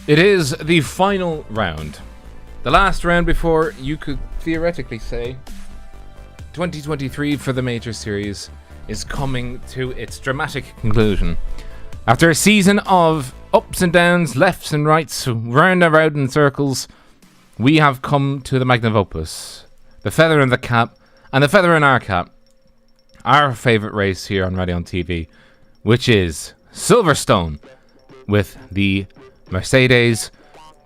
It is the final round. The last round before you could theoretically say 2023 for the Major Series is coming to its dramatic conclusion. After a season of ups and downs, lefts and rights, round and round in circles, we have come to the magnum opus. The feather in the cap, and the feather in our cap. Our favourite race here on Raidillon TV, which is Silverstone with the Mercedes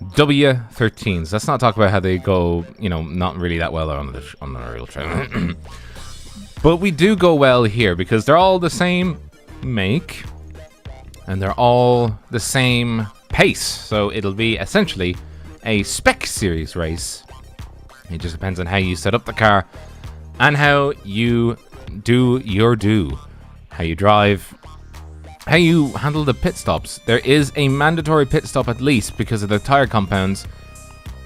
W13s. Let's not talk about how they go, not really that well on the real track. But we do go well here because they're all the same make and they're all the same pace. So it'll be essentially a spec series race. It just depends on how you set up the car and how you do your how you drive, how you handle the pit stops. There is a mandatory pit stop at least because of the tire compounds,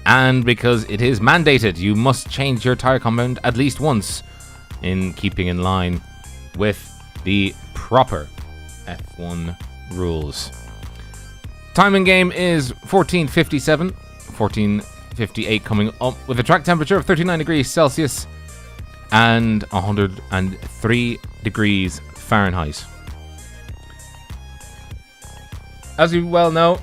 and because it is mandated you must change your tire compound at least once in keeping in line with the proper F1 rules. Timing game is 14:57, 14:58 coming up with a track temperature of 39 degrees Celsius and 103 degrees Fahrenheit. As you well know,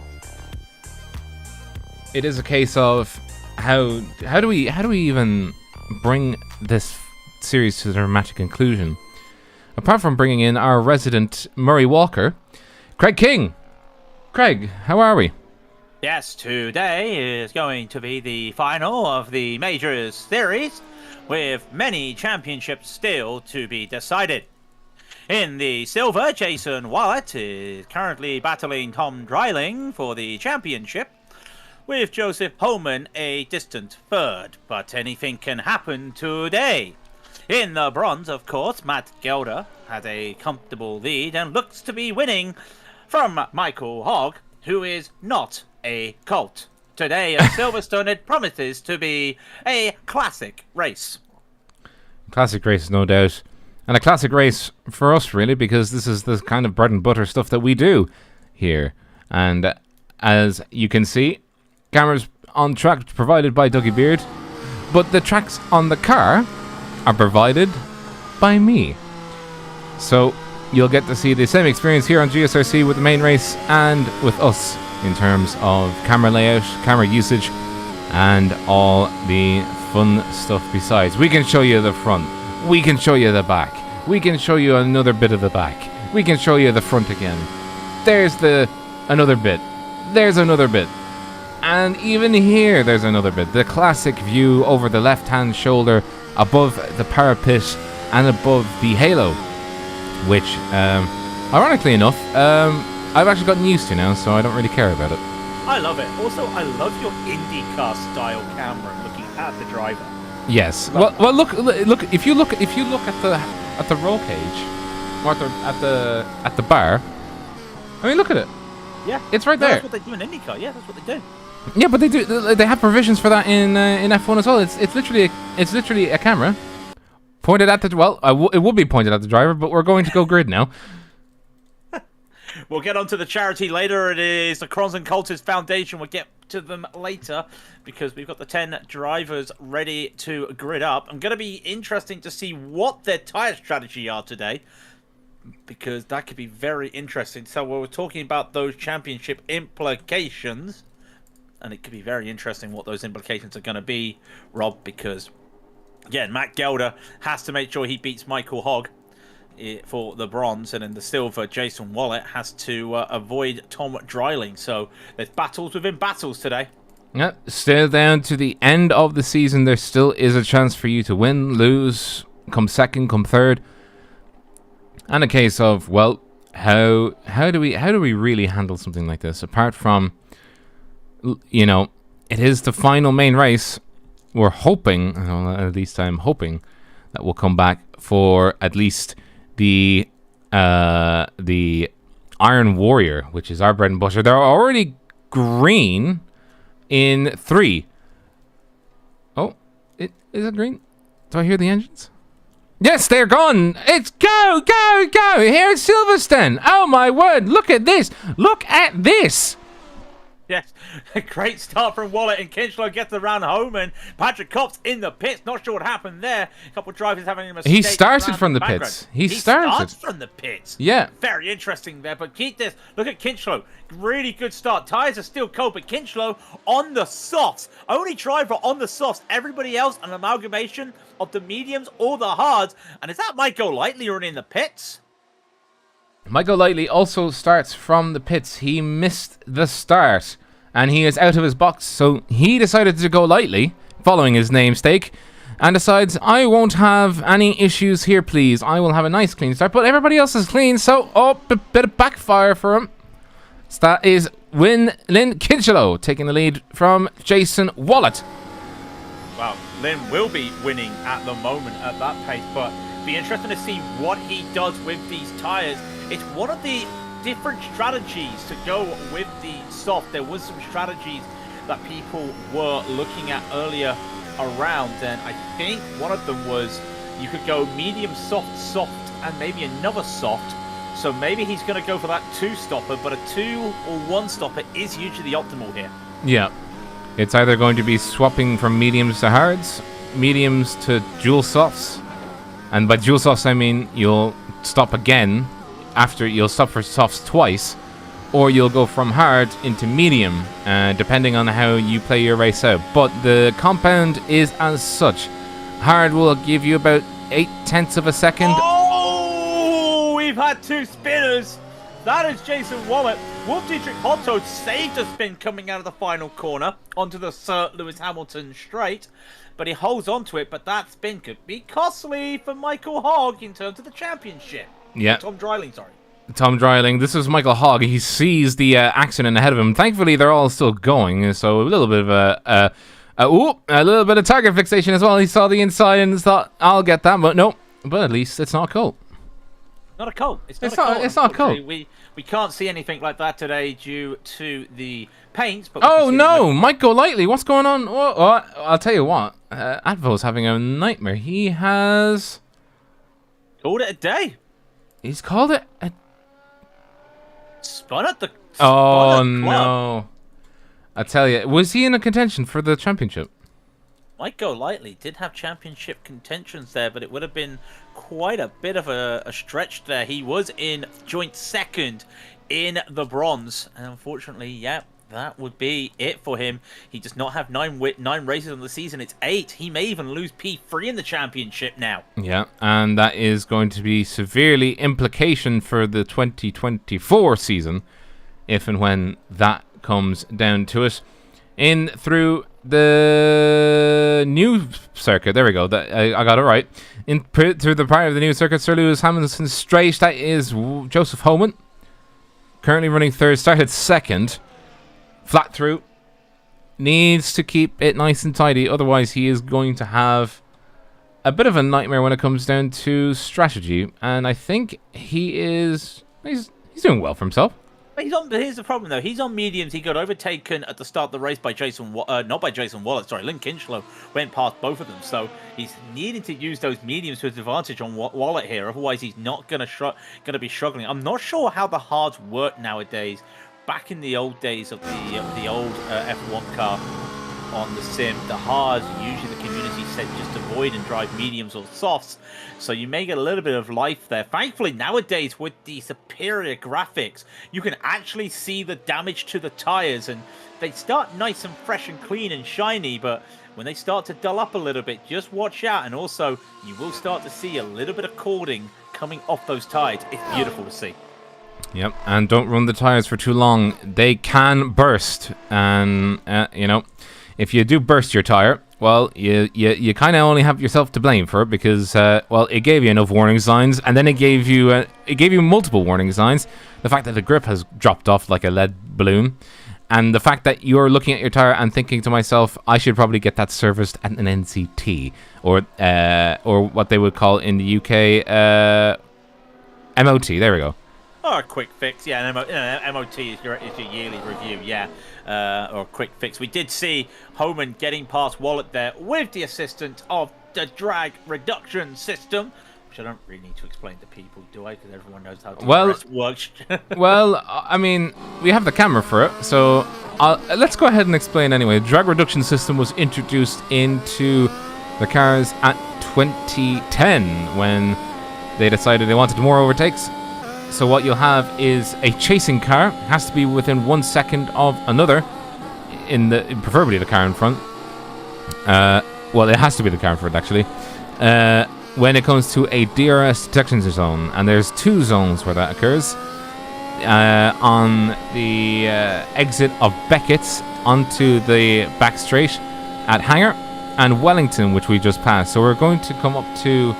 it is a case of how do we even bring this series to the dramatic conclusion? Apart from bringing in our resident Murray Walker, Craig King. Craig, how are we? Yes, today is going to be the final of the Majors Series, with many championships still to be decided. In the silver, Jason Wallet is currently battling Tom Dreiling for the championship, with Joseph Holman a distant third, but anything can happen today. In the bronze, of course, Matt Gelder has a comfortable lead and looks to be winning from Michael Hogg, who is not a colt. Today at Silverstone, it promises to be a classic race. Classic race, no doubt. And a classic race for us, really, because this is the kind of bread and butter stuff that we do here. And as you can see, cameras on track provided by Dougie Beard, but the tracks on the car are provided by me. So you'll get to see the same experience here on GSRC with the main race and with us in terms of camera layout, camera usage, and all the fun stuff besides. We can show you the front. We can show you the back. We can show you another bit of the back. We can show you the front again. There's another bit. There's another bit. And even here, there's another bit. The classic view over the left-hand shoulder, above the parapet, and above the halo. Which, ironically enough, I've actually gotten used to now, so I don't really care about it. I love it. Also, I love your IndyCar style camera looking at the driver. Yes. Well, look. If you look at the roll cage, or at the bar. I mean, look at it. Yeah, it's right there. That's what they do in IndyCar. Yeah, that's what they do. Yeah, but they do. They have provisions for that in F1 as well. It's literally a camera pointed at the it will be pointed at the driver, but we're going to go grid now. We'll get onto the charity later. It is the Crons and Coltis Foundation. We'll get to them later because we've got the 10 drivers ready to grid up. I'm going to be interesting to see what their tyre strategy are today, because that could be very interesting. So we're talking about those championship implications, and it could be very interesting what those implications are going to be, Rob, because, again, Matt Gelder has to make sure he beats Michael Hogg for the bronze, and in the silver, Jason Wallet has to avoid Tom Dreiling. So there's battles within battles today. Yeah, still down to the end of the season. There still is a chance for you to win, lose, come second, come third. And a case of, well, how do we really handle something like this? Apart from, it is the final main race. We're hoping, at least I'm hoping, that we'll come back for at least the Iron Warrior, which is our bread and butter. They're already green in 3. Oh, is it green? Do I hear the engines? Yes, they're gone. It's go here at Silverstone. Oh my word! Look at this. Look at this. Yes, a great start from Wallet, and Kinchlow gets around home, and Patrick Cops in the pits. Not sure what happened there. A couple of drivers having a mistake. He started from the pits. He starts from the pits. Yeah. Very interesting there, but keep this. Look at Kinchlow. Really good start. Tyres are still cold, but Kinchlow on the softs. Only driver on the softs. Everybody else an amalgamation of the mediums or the hards. And is that Michael Lightly running in the pits? Michael Lightly also starts from the pits. He missed the start, and he is out of his box, so he decided to go lightly, following his namesake, and decides, I won't have any issues here, please. I will have a nice clean start, but everybody else is clean, so, a bit of backfire for him. So that is Lynn Kinchlow taking the lead from Jason Wallet. Well, Lynn will be winning at the moment at that pace, but be interesting to see what he does with these tyres. It's one of the different strategies to go with the soft. There was some strategies that people were looking at earlier around, and I think one of them was you could go medium, soft, soft, and maybe another soft. So maybe he's going to go for that 2-stopper, but a 2 or 1-stopper is usually the optimal here. Yeah. It's either going to be swapping from mediums to hards, mediums to dual softs, and by dual softs I mean you'll stop again after you'll stop for softs twice, or you'll go from hard into medium, depending on how you play your race out. But the compound is as such. Hard will give you about 0.8 of a second. Oh, we've had 2 spinners. That is Jason Wallet. Wolf Dietrich Hotto saved a spin coming out of the final corner onto the Sir Lewis Hamilton straight, but he holds on to it, but that spin could be costly for Michael Hogg in terms of the championship. Yeah. Tom Dreiling, sorry. Tom Dreiling. This is Michael Hogg. He sees the accident ahead of him. Thankfully, they're all still going, so a little bit of a little bit of target fixation as well. He saw the inside and thought, I'll get that, but no. But at least it's not cold. Not a cold. It's not cold. We can't see anything like that today due to the paints. But oh no, Michael Lightly, what's going on? Oh, I'll tell you what. Advo's having a nightmare. He has called it a day. He's called it a... Spun at the... Oh, no. I tell you, was he in a contention for the championship? Might go lightly. Did have championship contentions there, but it would have been quite a bit of a stretch there. He was in joint second in the bronze. And unfortunately, yeah, that would be it for him. He does not have 9 races on the season. It's 8. He may even lose P3 in the championship now. Yeah, and that is going to be severely implication for the 2024 season, if and when that comes down to it. In through the new circuit. There we go. I got it right. Through the part of the new circuit, Sir Lewis Hamilton straight. That is Joseph Homan. Currently running third. Started second. Flat through. Needs to keep it nice and tidy. Otherwise, he is going to have a bit of a nightmare when it comes down to strategy. And I think he's doing well for himself. Here's the problem, though. He's on mediums. He got overtaken at the start of the race by not by Jason Wallet. Sorry, Lynn Kinchlow went past both of them. So he's needing to use those mediums to his advantage on Wallet here. Otherwise, he's not going to be struggling. I'm not sure how the hards work nowadays. Back in the old days of the old F1 car on the sim, the hards, usually the community said just avoid and drive mediums or softs. So you may get a little bit of life there. Thankfully, nowadays, with the superior graphics, you can actually see the damage to the tires, and they start nice and fresh and clean and shiny, but when they start to dull up a little bit, just watch out. And also, you will start to see a little bit of cording coming off those tires. It's beautiful to see. Yep, and don't run the tires for too long. They can burst, and if you do burst your tire, well, you kind of only have yourself to blame for it because, well, it gave you enough warning signs, and then it gave you multiple warning signs. The fact that the grip has dropped off like a lead balloon, and the fact that you're looking at your tire and thinking to myself, I should probably get that serviced at an NCT or what they would call in the UK MOT. There we go. Or a quick fix, yeah. MOT is your yearly review, yeah. Or a quick fix. We did see Homan getting past Wallet there with the assistance of the drag reduction system. which I don't really need to explain to people, do I? Because everyone knows how DRS works. Well, I mean, we have the camera for it, so let's go ahead and explain anyway. The drag reduction system was introduced into the cars at 2010 when they decided they wanted more overtakes. So what you'll have is a chasing car. It has to be within 1 second of another, preferably the car in front. Well, it has to be the car in front, actually. When it comes to a DRS detection zone, and there's 2 zones where that occurs. On the exit of Beckett's onto the back straight at Hangar, and Wellington, which we just passed. So we're going to come up to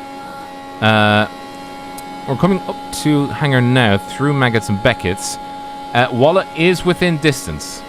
we're coming up to Hangar now through Maggots and Beckett's. Wallet is within distance.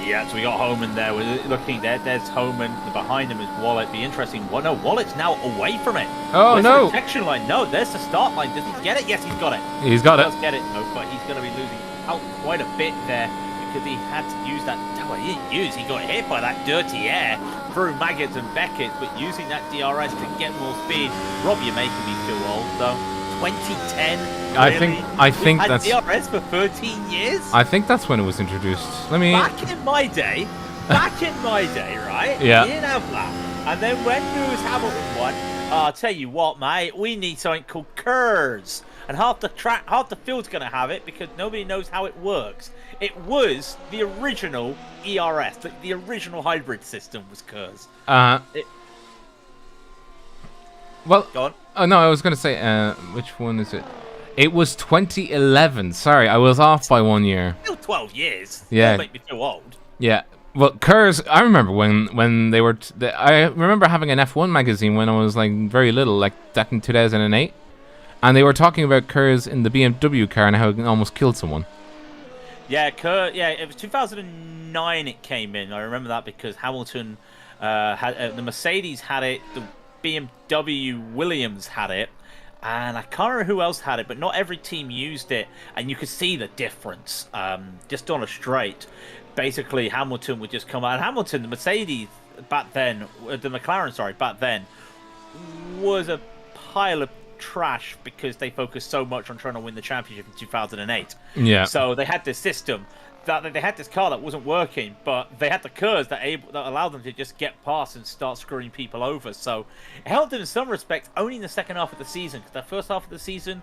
Yeah, so we got Homan there. We're looking there. There's Homan. Behind him is Wallet. Be interesting. Well, no, Wallet's now away from it. Oh, Where's no. the detection line? No, there's the start line. Does he get it? Yes, he's got it. He's got it. He does get it. No, but he's going to be losing out quite a bit there because he had to use that. Well, he didn't use. He got hit by that dirty air through Maggots and Beckett's, but using that DRS to get more speed. Rob, you're making me feel old, though. 2010. Really? I think We've that's had DRS for 13 years. I think that's when it was introduced. Let me. Back in my day, right? Yeah. We didn't have that. And then when Lewis Hamilton won, I'll tell you what, mate, we need something called KERS. And half the field's going to have it because nobody knows how it works. It was the original ERS, the original hybrid system was KERS. Well, go on. Oh no, I was going to say, which one is it? It was 2011. Sorry, I was off by 1 year. Still 12 years. Yeah. Don't make me feel old. Yeah. Well, KERS, I remember when they were... I remember having an F1 magazine when I was like very little, like back in 2008. And they were talking about KERS in the BMW car and how it almost killed someone. Yeah, it was 2009 it came in. I remember that because Hamilton had... the Mercedes had it, the BMW Williams had it, and I can't remember who else had it, but not every team used it, and you could see the difference just on a straight. Basically, Hamilton would just come out. And Hamilton, the Mercedes back then, the McLaren, sorry, back then, was a pile of trash because they focused so much on trying to win the championship in 2008. Yeah. So they had this system that they had this car that wasn't working, but they had the KERS that allowed them to just get past and start screwing people over. So it helped them in some respects only in the second half of the season, because the first half of the season,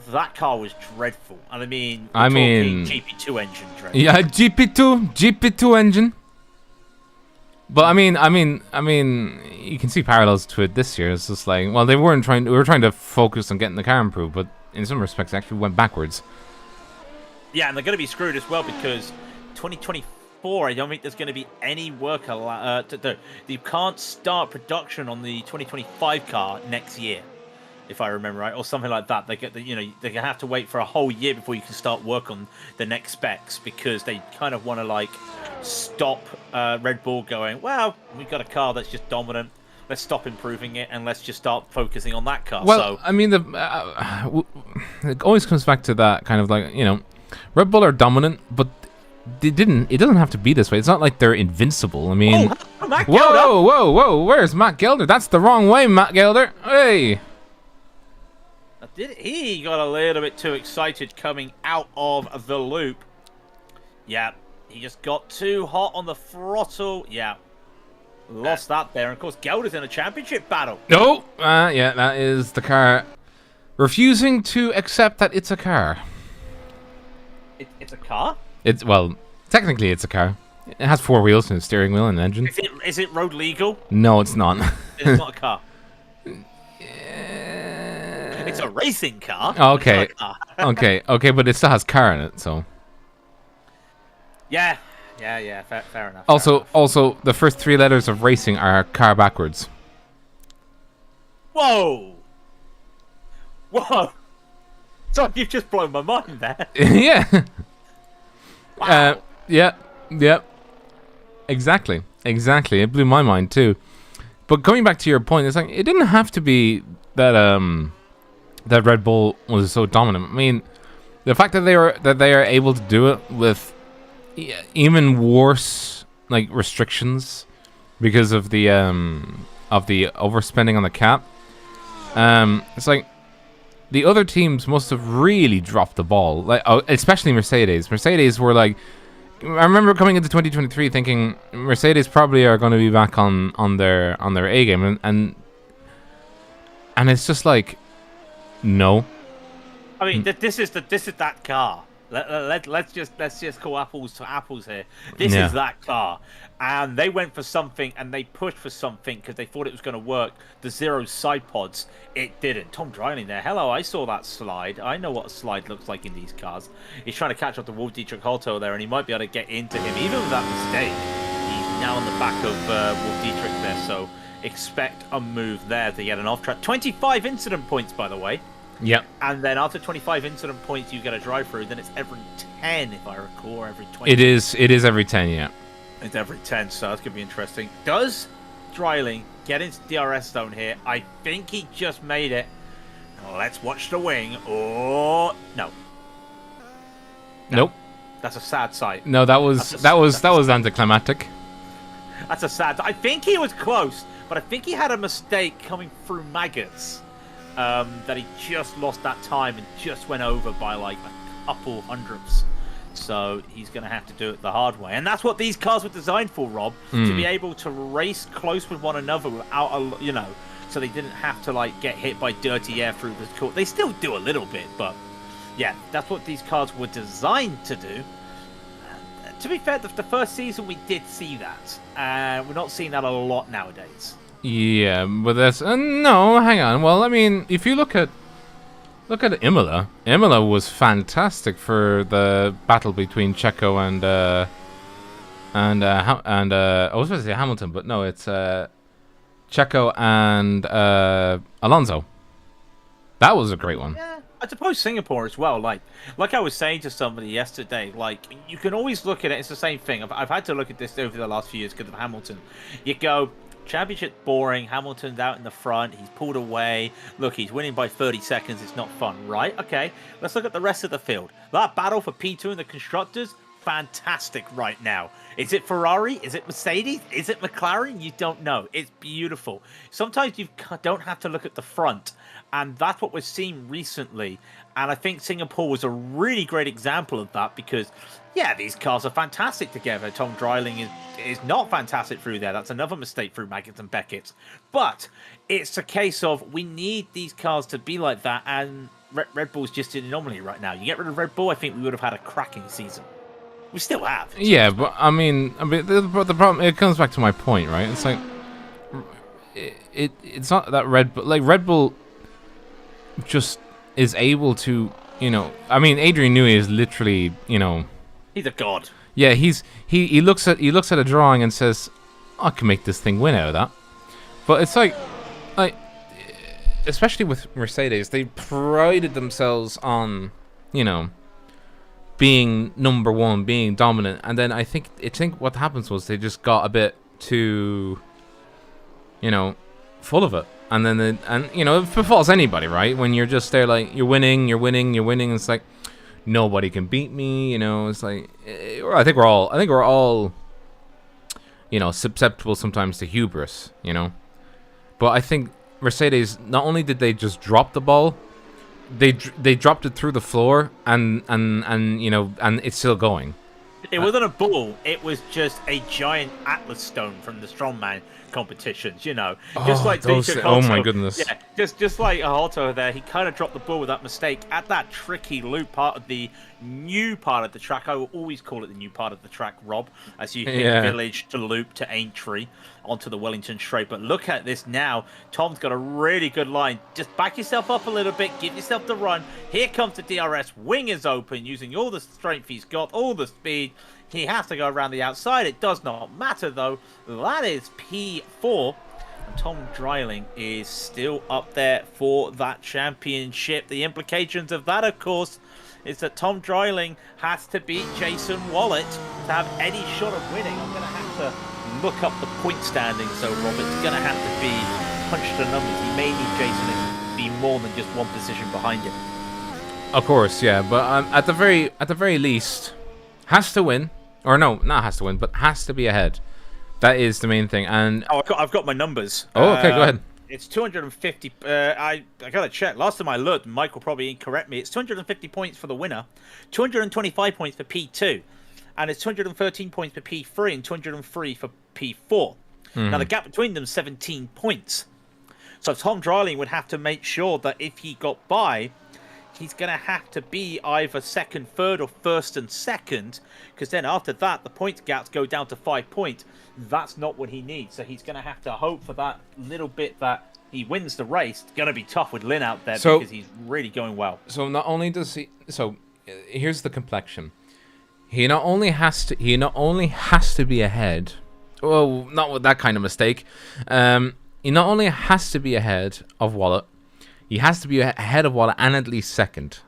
that car was dreadful. And I mean GP2 engine dreadful. Yeah, GP2 engine. But I mean, you can see parallels to it this year. It's just like, well, we were trying to focus on getting the car improved, but in some respects, it actually went backwards. Yeah, and they're going to be screwed as well because 2024, I don't think there's going to be any work to do. You can't start production on the 2025 car next year, if I remember right, or something like that. They're going to have to wait for a whole year before you can start work on the next specs because they kind of want to like stop Red Bull going, well, we've got a car that's just dominant. Let's stop improving it and let's just start focusing on that car. Well, so, I mean, it always comes back to that kind of like, Red Bull are dominant, but it doesn't have to be this way. It's not like they're invincible. I mean, Matt Gelder. Whoa! Where's Matt Gelder? That's the wrong way, Matt Gelder. Hey. He got a little bit too excited coming out of the loop. Yeah, he just got too hot on the throttle. Yeah, lost that there. And of course, Gelder's in a championship battle. No, yeah, that is the car refusing to accept that it's a car. It's a car? Technically it's a car. It has 4 wheels and a steering wheel and an engine. Is it road legal? No, it's not. It's not a car. It's a racing car. Okay. okay, but it still has car in it, so. Yeah, fair enough. Also, the first 3 letters of racing are car backwards. Whoa! So you've just blown my mind there. Yeah. Wow. Yeah. Exactly. It blew my mind too. But going back to your point, it's like it didn't have to be that that Red Bull was so dominant. I mean, the fact that they are able to do it with even worse like restrictions because of the overspending on the cap. It's like the other teams must have really dropped the ball, like especially Mercedes. Mercedes were like, I remember coming into 2023 thinking Mercedes probably are going to be back on their A game, and it's just like, no. I mean, this is that car. Let's just call apples to apples here. This is that car, and they went for something and they pushed for something because they thought it was going to work. The zero side pods, it didn't. Tom Dreiling there. Hello, I saw that slide. I know what a slide looks like in these cars. He's trying to catch up to Wolf Dietrich Holto there, and he might be able to get into him even with that mistake. He's now on the back of Wolf Dietrich there, so expect a move there to get an off track. 25 incident points, by the way. Yep. And then after 25 incident points, you get a drive through. Then it's every 10, if I recall, or every 20. It is every 10, yeah. It's every 10, so that's going to be interesting. Does Dreiling get into DRS zone here? I think he just made it. Let's watch the wing. Oh, no. Nope. That's a sad sight. No, that was anticlimactic. That's a sad. I think he was close, but I think he had a mistake coming through maggots. That he just lost that time and just went over by like a couple hundredths. So he's going to have to do it the hard way. And that's what these cars were designed for, Rob, to be able to race close with one another without, so they didn't have to like get hit by dirty air through the court. They still do a little bit, but yeah, that's what these cars were designed to do. To be fair, the first season we did see that. We're not seeing that a lot nowadays. Yeah, but that's no. Hang on. Well, I mean, if you look at Imola, Imola was fantastic for the battle between Checo and I was going to say Hamilton, but no, it's Checo and Alonso. That was a great one. Yeah, I suppose Singapore as well. Like I was saying to somebody yesterday, like you can always look at it. It's the same thing. I've had to look at this over the last few years because of Hamilton. You go. Championship boring. Hamilton's out in the front. He's pulled away. Look, he's winning by 30 seconds. It's not fun, right? Okay, let's look at the rest of the field. That battle for P2 in the constructors, fantastic right now. Is it Ferrari? Is it Mercedes? Is it McLaren? You don't know. It's beautiful. Sometimes you don't have to look at the front, and that's what we're seeing recently. And I think Singapore was a really great example of that because, yeah, these cars are fantastic together. Tom Dreiling is not fantastic through there. That's another mistake through Maggots and Beckett's. But it's a case of we need these cars to be like that, and Red Bull's just an anomaly right now. You get rid of Red Bull, I think we would have had a cracking season. We still have. Yeah, but I mean the problem, it comes back to my point, right? It's like it's not that Red Bull just is able to, I mean, Adrian Newey is literally, he's a god. Yeah, he looks at a drawing and says, I can make this thing win out of that. But it's like especially with Mercedes, they prided themselves on, being number one, being dominant, and then I think what happens was they just got a bit too, full of it. And then it befalls anybody, right? When you're just there, like you're winning. It's like nobody can beat me. It's like I think we're all, susceptible sometimes to hubris. But I think Mercedes, not only did they just drop the ball, they dropped it through the floor, and it's still going. It wasn't a ball. It was just a giant Atlas stone from the strongman competitions, just like oh my goodness. Yeah, just like Holto there, he kind of dropped the ball with that mistake at that tricky loop part of the new part of the track. I will always call it the new part of the track, Rob, as you hit Village to loop to Aintree onto the Wellington Straight. But look at this now. Tom's got a really good line. Just back yourself up a little bit, give yourself the run. Here comes the DRS. Wing is open, using all the strength he's got, all the speed. He has to go around the outside. It does not matter, though. That is P4. And Tom Dreiling is still up there for that championship. The implications of that, of course, is that Tom Dreiling has to beat Jason Wallet to have any shot of winning. I'm going to have to look up the point standings, so Robert's going to have to be punched to numbers. He may need Jason to be more than just one position behind him. Of course, yeah, but at the very least, has to win. Or no, not has to win, but has to be ahead. That is the main thing. And I've got my numbers. Oh, okay, go ahead. It's 250. I gotta check. Last time I looked, Mike will probably incorrect me. It's 250 points for the winner, 225 points for P2, and it's 213 points for P3 and 203 for P4. Now the gap between them is 17 points. So Tom Dryling would have to make sure that if he got by, he's going to have to be either second, third, or first and second, because then after that, the points gaps go down to 5 points. That's not what he needs. So he's going to have to hope for that little bit that he wins the race. It's going to be tough with Lynn out there because he's really going well. So not only does he... So here's the complexion. He not only has to be ahead... Well, not with that kind of mistake. He not only has to be ahead of Wallet, he has to be ahead of Wallet and at least second.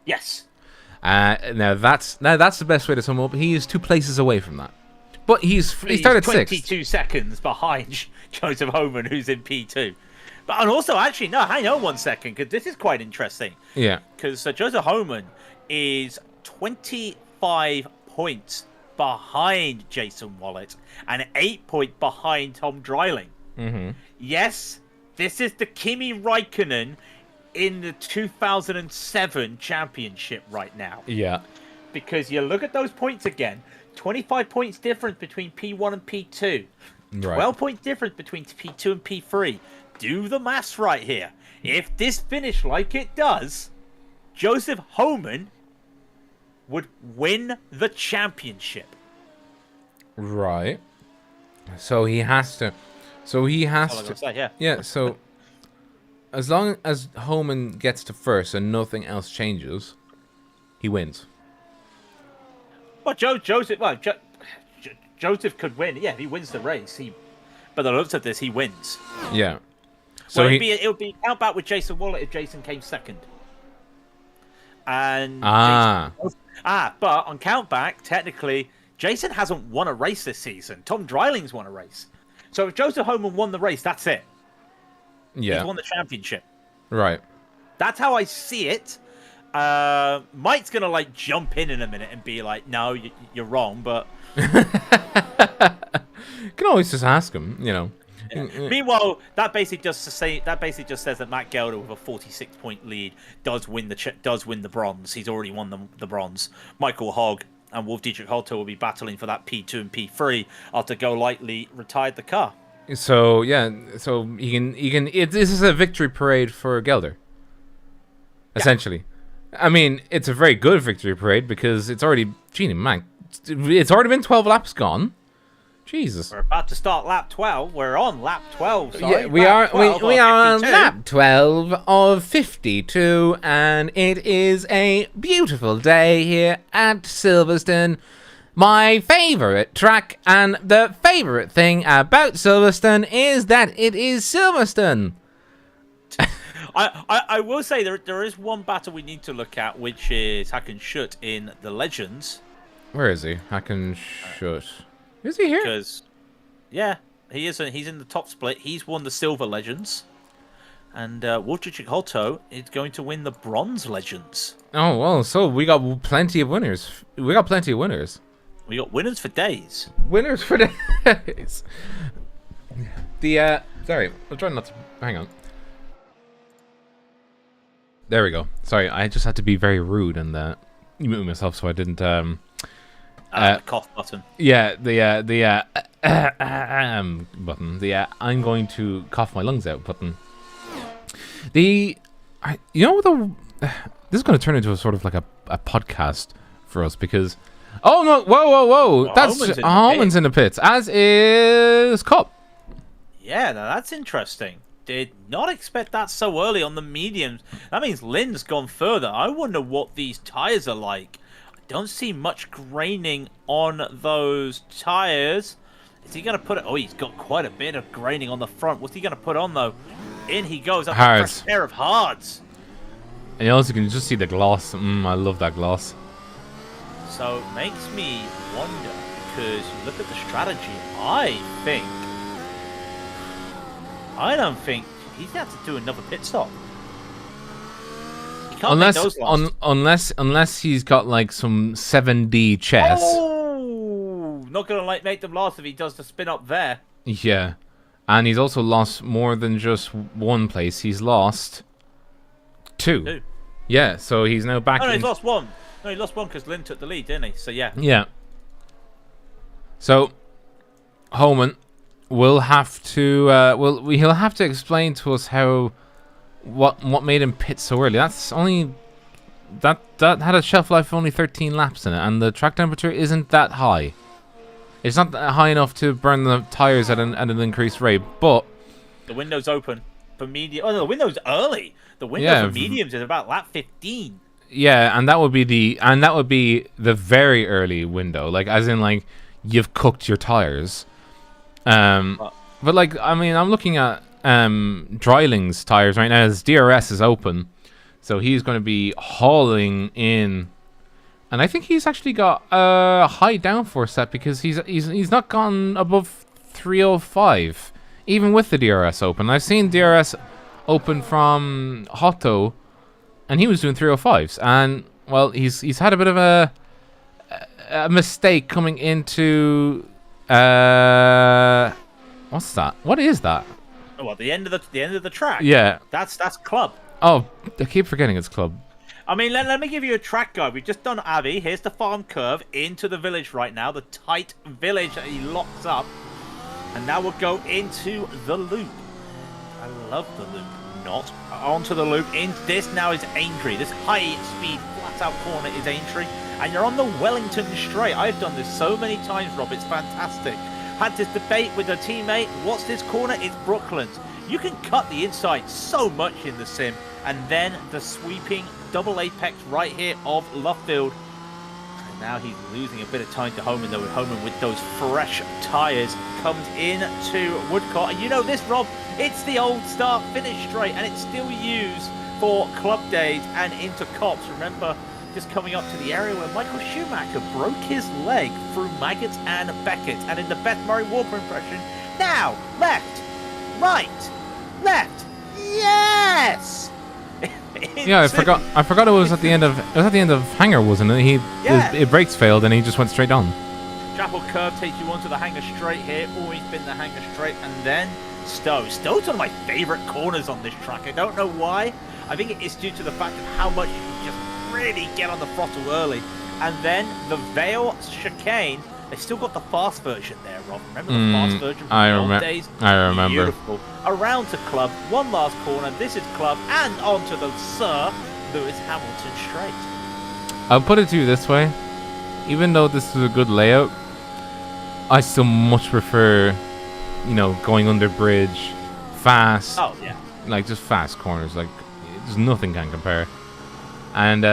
Yes. Now that's the best way to sum up. He is 2 places away from that, but he started 22 seconds behind Joseph Homan, who's in P2. But and also, actually, no, hang on 1 second, because this is quite interesting. Yeah. Because Joseph Homan is 25 points behind Jason Wallet and 8 points behind Tom Dryling. Mm-hmm. Yes, this is the Kimi Räikkönen in the 2007 championship right now. Yeah. Because you look at those points again, 25 points difference between P1 and P2. 12 points difference between P2 and P3. Do the maths right here. If this finished like it does, Joseph Homan would win the championship. Right. So he has to. Yeah. So as long as Homan gets to first and nothing else changes, he wins. Well, Joseph could win. Yeah, if he wins the race. But the looks of this, he wins. Yeah. So well, it would be count back with Jason Wallet if Jason came second. And but on countback, technically, Jason hasn't won a race this season. Tom Dryling's won a race. So if Joseph Homan won the race, that's it. Yeah. He's won the championship. Right. That's how I see it. Mike's going to jump in a minute and be like, no, you're wrong, but... You can always just ask him, Yeah. Meanwhile, that basically just says that Matt Gelder with a 46-point lead does win the bronze. He's already won the bronze. Michael Hogg and Wolf Dietrich Holter will be battling for that P2 and P3 after Go Lightly retired the car. So yeah, so this is a victory parade for Gelder. Essentially, I mean, it's a very good victory parade because it's already it's already been 12 laps gone. Jesus. We're about to start lap 12. We're on lap 12. Sorry. Yeah, we are on lap 12 of 52, and it is a beautiful day here at Silverstone. My favorite track, and the favorite thing about Silverstone is that it is Silverstone. I will say there is one battle we need to look at, which is Hakan Schutt in the Legends. Where is he? Hakan Schutt. Is he here? Because, yeah, he is. He's in the top split. He's won the Silver Legends. And Wojciech Holto is going to win the Bronze Legends. Oh, well, so we got plenty of winners. We got winners for days. Winners for days. Sorry, I'm trying not to... Hang on. There we go. Sorry, I just had to be very rude and mute myself so I didn't... cough button. Yeah, the button. I'm going to cough my lungs out button. This is going to turn into a sort of like a podcast for us because... Oh, no, whoa. Well, that's Holman's in the pits, as is Cup. Yeah, now that's interesting. Did not expect that so early on the mediums. That means Lynn's gone further. I wonder what these tires are like. Don't see much graining on those tires. Is he going to put it? Oh, he's got quite a bit of graining on the front. What's he going to put on, though? In he goes. That's a fresh pair of hards. And you also can just see the gloss. I love that gloss. So it makes me wonder, because you look at the strategy, I don't think he's going to have to do another pit stop. Unless he's got like some 7D chess. Oh, not gonna make them last if he does the spin up there. Yeah, And he's also lost more than just one place. He's lost two. Yeah, so he's now back. Oh, no, he's lost one. No, he lost one because Lynn took the lead, didn't he? So, yeah. Yeah. So, Homan will have to. He'll have to explain to us what made him pit so early. That's only that had a shelf life of only 13 laps in it, and the track temperature isn't that high. It's not high enough to burn the tires at an increased rate, but the window's open for medium. Oh no, the window's early. The window for mediums is about lap 15. Yeah, and that would be the very early window, like as in like you've cooked your tires. But like I mean, I'm looking at Dryling's tires right now. His DRS is open, so he's going to be hauling in. And I think he's actually got a high downforce set because he's not gone above 305, even with the DRS open. I've seen DRS open from Hotto, and he was doing 305s. And well, he's had a bit of a mistake coming into what's that? What is that? Oh, well, the end of the track. Yeah, that's club. Oh, I keep forgetting it's club. I mean, let me give you a track guide. We've just done Abbey. Here's the farm curve into the village right now. The tight village that he locks up. And now we'll go into the loop. I love the loop. Not onto the loop. In this now is Aintree. This high-speed, flat-out corner is Aintree. And you're on the Wellington Straight. I've done this so many times, Rob. It's fantastic. Had this debate with a teammate. What's this corner? It's Brooklands. You can cut the inside so much in the sim. And then the sweeping double apex right here of Luffield. And now he's losing a bit of time to Homan, though. Homan with those fresh tyres comes in to Woodcock. And you know this, Rob, it's the old start finish straight, and it's still used for club days and into cops. Remember, just coming up to the area where Michael Schumacher broke his leg through Maggots and Beckett. And in the Beth Murray Walker impression, now left, right, left, yes! Yeah, I forgot it was at the end of Hangar, wasn't it? It brakes failed and he just went straight on. Chapel Curve takes you onto the Hangar Straight here. Always been the Hangar Straight, and then Stowe. Stowe's one of my favourite corners on this track. I don't know why. I think it is due to the fact of how much you can just really get on the throttle early. And then the Vale Chicane. They still got the fast version there, Rob. Remember the fast version from the old days? I remember. Beautiful. Around to Club, one last corner. This is Club, and onto the Sir Lewis Hamilton Straight. I'll put it to you this way. Even though this is a good layout, I still much prefer, going under bridge, fast. Oh, yeah. Like, just fast corners. Like, there's nothing can compare. And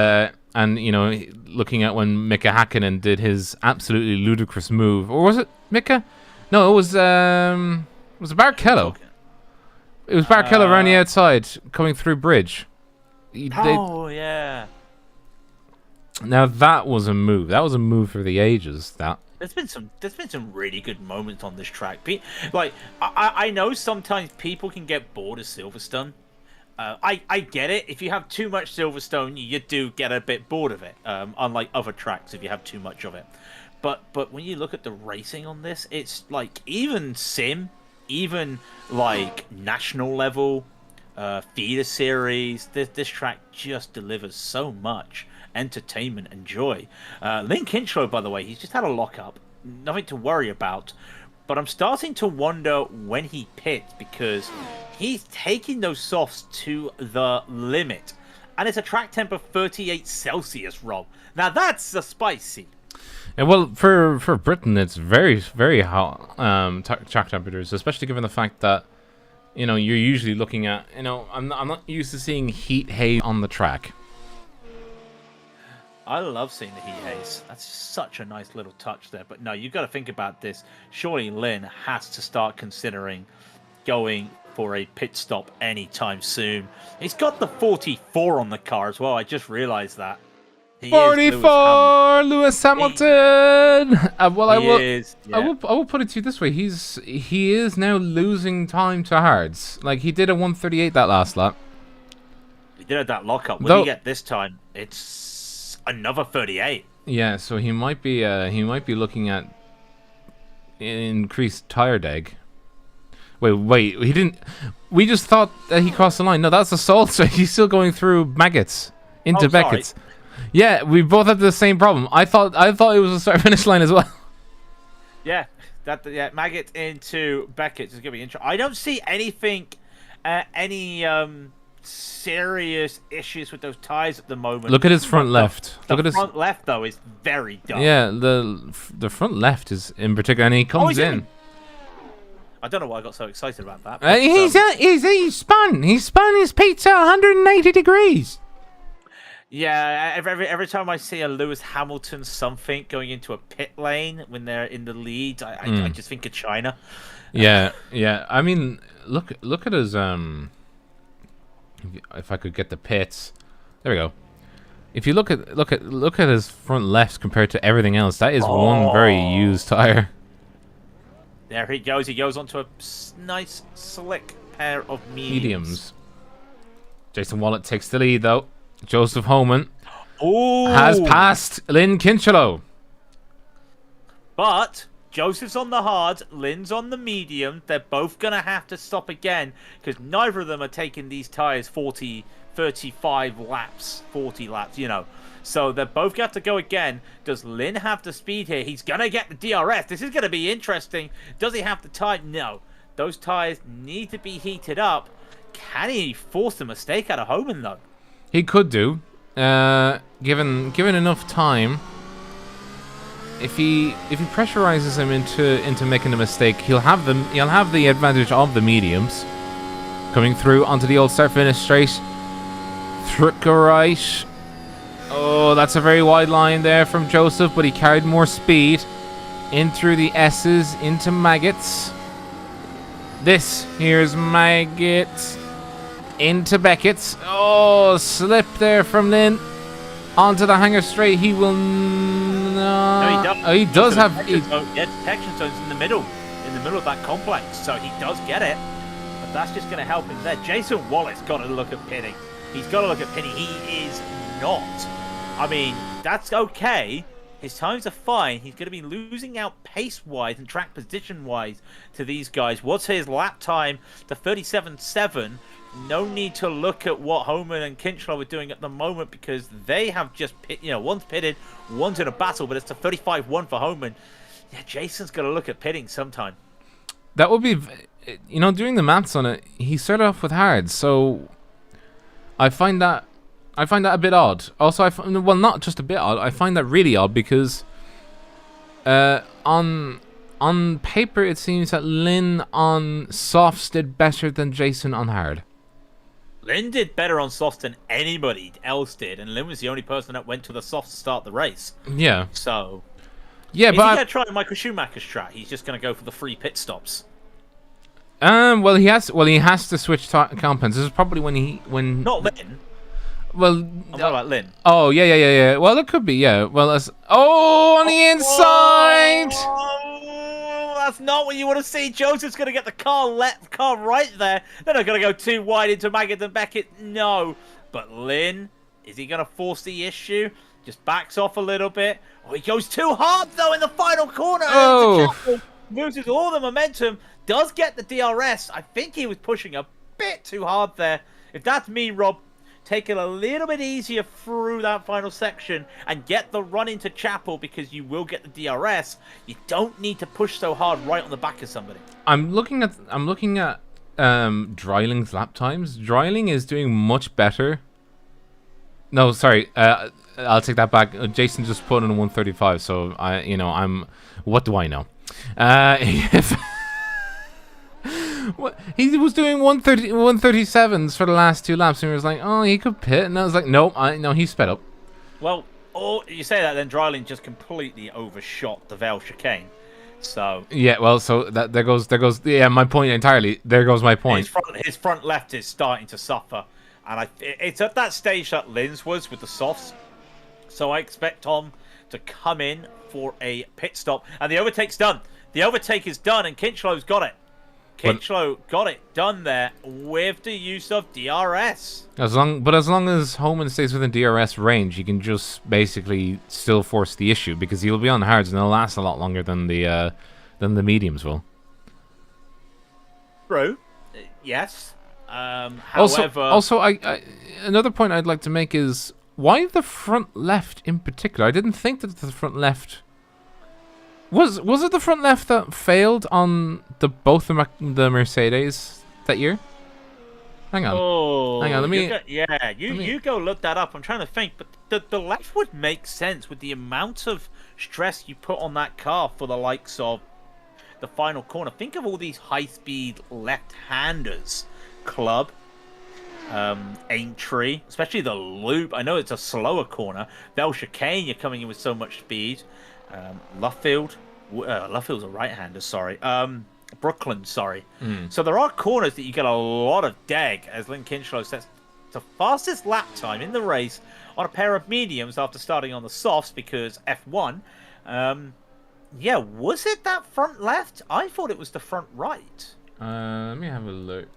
looking at when Mika Hakkinen did his absolutely ludicrous move, or was it Mika? No, it was Barrichello. It was Barrichello around the outside, coming through bridge. Yeah. Now that was a move. That was a move for the ages. There's been some really good moments on this track. Like I know sometimes people can get bored of Silverstone. I get it. If you have too much Silverstone, you do get a bit bored of it. Unlike other tracks, if you have too much of it. But when you look at the racing on this, it's like even sim, even like national level, feeder series. This track just delivers so much entertainment and joy. Lynn Kinchlow, by the way, he's just had a lockup. Nothing to worry about. But I'm starting to wonder when he pits because he's taking those softs to the limit. And it's a track temp of 38 Celsius, Rob. Now that's a spicy. Yeah, well, for Britain, it's very, very hot track temperatures, especially given the fact that, you're usually looking at, I'm not used to seeing heat haze on the track. I love seeing the heat haze. That's such a nice little touch there. But no, you've got to think about this. Surely Lynn has to start considering going for a pit stop anytime soon. He's got the 44 on the car as well. I just realized that. 44, Lewis Hamilton. I will put it to you this way: he is now losing time to hards. Like he did a 138 that last lap. He did have that lockup. What do you get this time? It's another 38. Yeah, so he might be looking at increased tire deg. Wait, he didn't. We just thought that he crossed the line. No, that's assault. So he's still going through maggots into Beckett's. Yeah, we both had the same problem. I thought it was a start finish line as well. Yeah, maggot into Beckett's is gonna be interesting. I don't see anything, any serious issues with those tires at the moment. Look at his front left. Look at his front left though is very dark. Yeah, the front left is in particular, and he comes in. I don't know why I got so excited about that. But, he spun his pizza 180 degrees. Yeah, every time I see a Lewis Hamilton something going into a pit lane when they're in the lead, I just think of China. Yeah. I mean, look at his If I could get the pits, there we go. If you look at his front left compared to everything else, that is one very used tire. There he goes. He goes onto a nice slick pair of mediums. Jason Wallet takes the lead though. Joseph Homan has passed Lynn Kincheloe. But Joseph's on the hard, Lynn's on the medium. They're both going to have to stop again because neither of them are taking these tires 40, 35 laps, 40 laps, you know. So they're both going to have to go again. Does Lynn have the speed here? He's going to get the DRS. This is going to be interesting. Does he have the time? No. Those tires need to be heated up. Can he force the mistake out of Homan, though? He could do, given enough time. If he pressurizes him into making a mistake, he'll have the advantage of the mediums coming through onto the old start finish straight. Right. Oh, that's a very wide line there from Joseph, but he carried more speed in through the S's into Maggots. Here's Maggots into Beckett's. Oh, slip there from Lynn onto the hanger straight. He will not. No, he does have. Detection zones in the middle of that complex, so he does get it. But that's just going to help him there. Jason Wallet's got to look at pitting. He's got to look at pitting. He is not. I mean, that's okay. His times are fine. He's going to be losing out pace-wise and track position-wise to these guys. What's his lap time? The 37.7. No need to look at what Homan and Kincheloe are doing at the moment because they have just one's pitted, one's in a battle, but it's the 35.1 for Homan. Yeah, Jason's got to look at pitting sometime. That would be, doing the maths on it. He started off with hard, so I find that a bit odd. Also, not just a bit odd. I find that really odd because on paper it seems that Lynn on softs did better than Jason on hard. Lynn did better on softs than anybody else did, and Lynn was the only person that went to the softs to start the race. Yeah. So, yeah, is he going to try Michael Schumacher's strat? He's just going to go for the free pit stops. Well, he has to switch compounds. This is probably when not Lynn. Well, I'm talking about Lynn. Oh yeah. Well, it could be, yeah. Well, on the inside. That's not what you want to see. Joseph's going to get the car right there. They're not going to go too wide into Maggot and Beckett. No. But Lynn, is he going to force the issue? Just backs off a little bit. Oh, he goes too hard, though, in the final corner. Oh. Loses all the momentum. Does get the DRS. I think he was pushing a bit too hard there. If that's me, Rob, take it a little bit easier through that final section and get the run into Chapel because you will get the DRS. You don't need to push so hard right on the back of somebody. I'm looking at Dreiling's lap times. Dreiling is doing much better. No, sorry. I'll take that back. Jason just put in 135, so what do I know? He was doing 137s for the last two laps, and he was like, "Oh, he could pit," and I was like, "No, he sped up." Well, you say that, then Dreiling just completely overshot the Vale chicane. So yeah, well, so there goes. Yeah, my point entirely. There goes my point. His front left is starting to suffer, and it's at that stage that Lynn's was with the softs. So I expect Tom to come in for a pit stop, and the overtake's done. The overtake is done, and Kincheloe's got it. Kincheloe got it done there with the use of DRS. As long as Homan stays within DRS range, he can just basically still force the issue because he'll be on hards and they'll last a lot longer than the mediums will. True. Yes. Also, However, I another point I'd like to make is why the front left in particular. I didn't think that the front left was it the front left that failed on both the Mercedes that year. Hang on. Let me. You go look that up. I'm trying to think, but the left would make sense with the amount of stress you put on that car for the likes of the final corner. Think of all these high-speed left-handers, Club, Aintree, especially the loop. I know it's a slower corner. Bell Chicane, you're coming in with so much speed. Luffield's a right-hander. Sorry. Brooklyn, sorry. So there are corners that you get a lot of deg as Lynn Kinchlow sets the fastest lap time in the race on a pair of mediums after starting on the softs because F1. Yeah, was it that front left? I thought it was the front right. Let me have a look.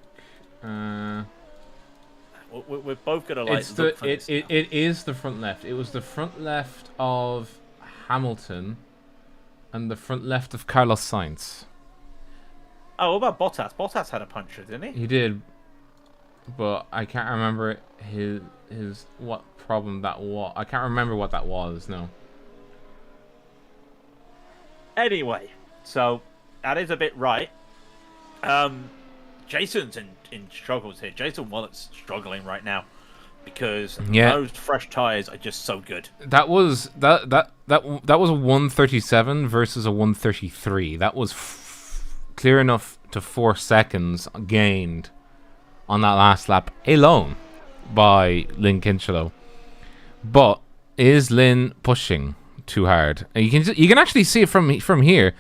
We're both gonna like. It is the front left. It was the front left of Hamilton, and the front left of Carlos Sainz. Oh, what about Bottas? Bottas had a puncture, didn't he? He did, but I can't remember his what problem that was. I can't remember what that was. No. Anyway, so that is a bit right. Jason's in struggles here. Jason Wallett's struggling right now because those fresh tires are just so good. That was that was a 137 versus a 133. That was clear enough to 4 seconds gained on that last lap alone by Lynn Kinchlow. But is Lynn pushing too hard? And you can actually see it from here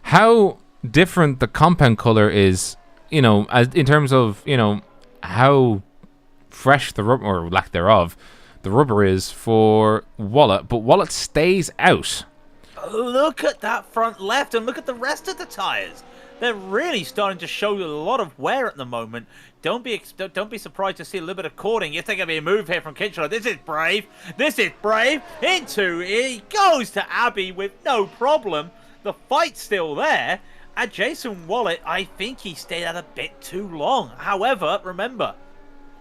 how different the compound color is, as in terms of, how fresh the rubber, or lack thereof, the rubber is for Wallett, but Wallett stays out. Look at that front left and look at the rest of the tires. They're really starting to show a lot of wear at the moment. Don't be surprised to see a little bit of cording. It's going to be a move here from Kinchlow. This is brave. He goes to Abbey with no problem. The fight's still there. And Jason Wallet, I think he stayed out a bit too long. However, remember,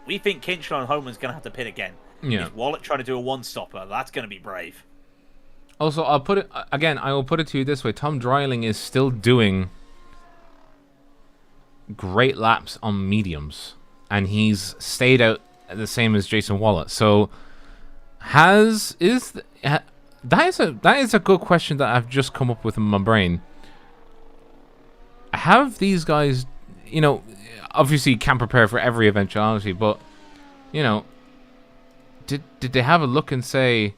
we think Kinchlow and Homan's going to have to pit again. Yeah. Is Wallet trying to do a one-stopper? That's going to be brave. Also, I will put it to you this way. Tom Dreiling is still doing great laps on mediums, and he's stayed out the same as Jason Wallet. So that is a good question that I've just come up with in my brain. Have these guys, obviously you can't prepare for every eventuality, but did they have a look and say,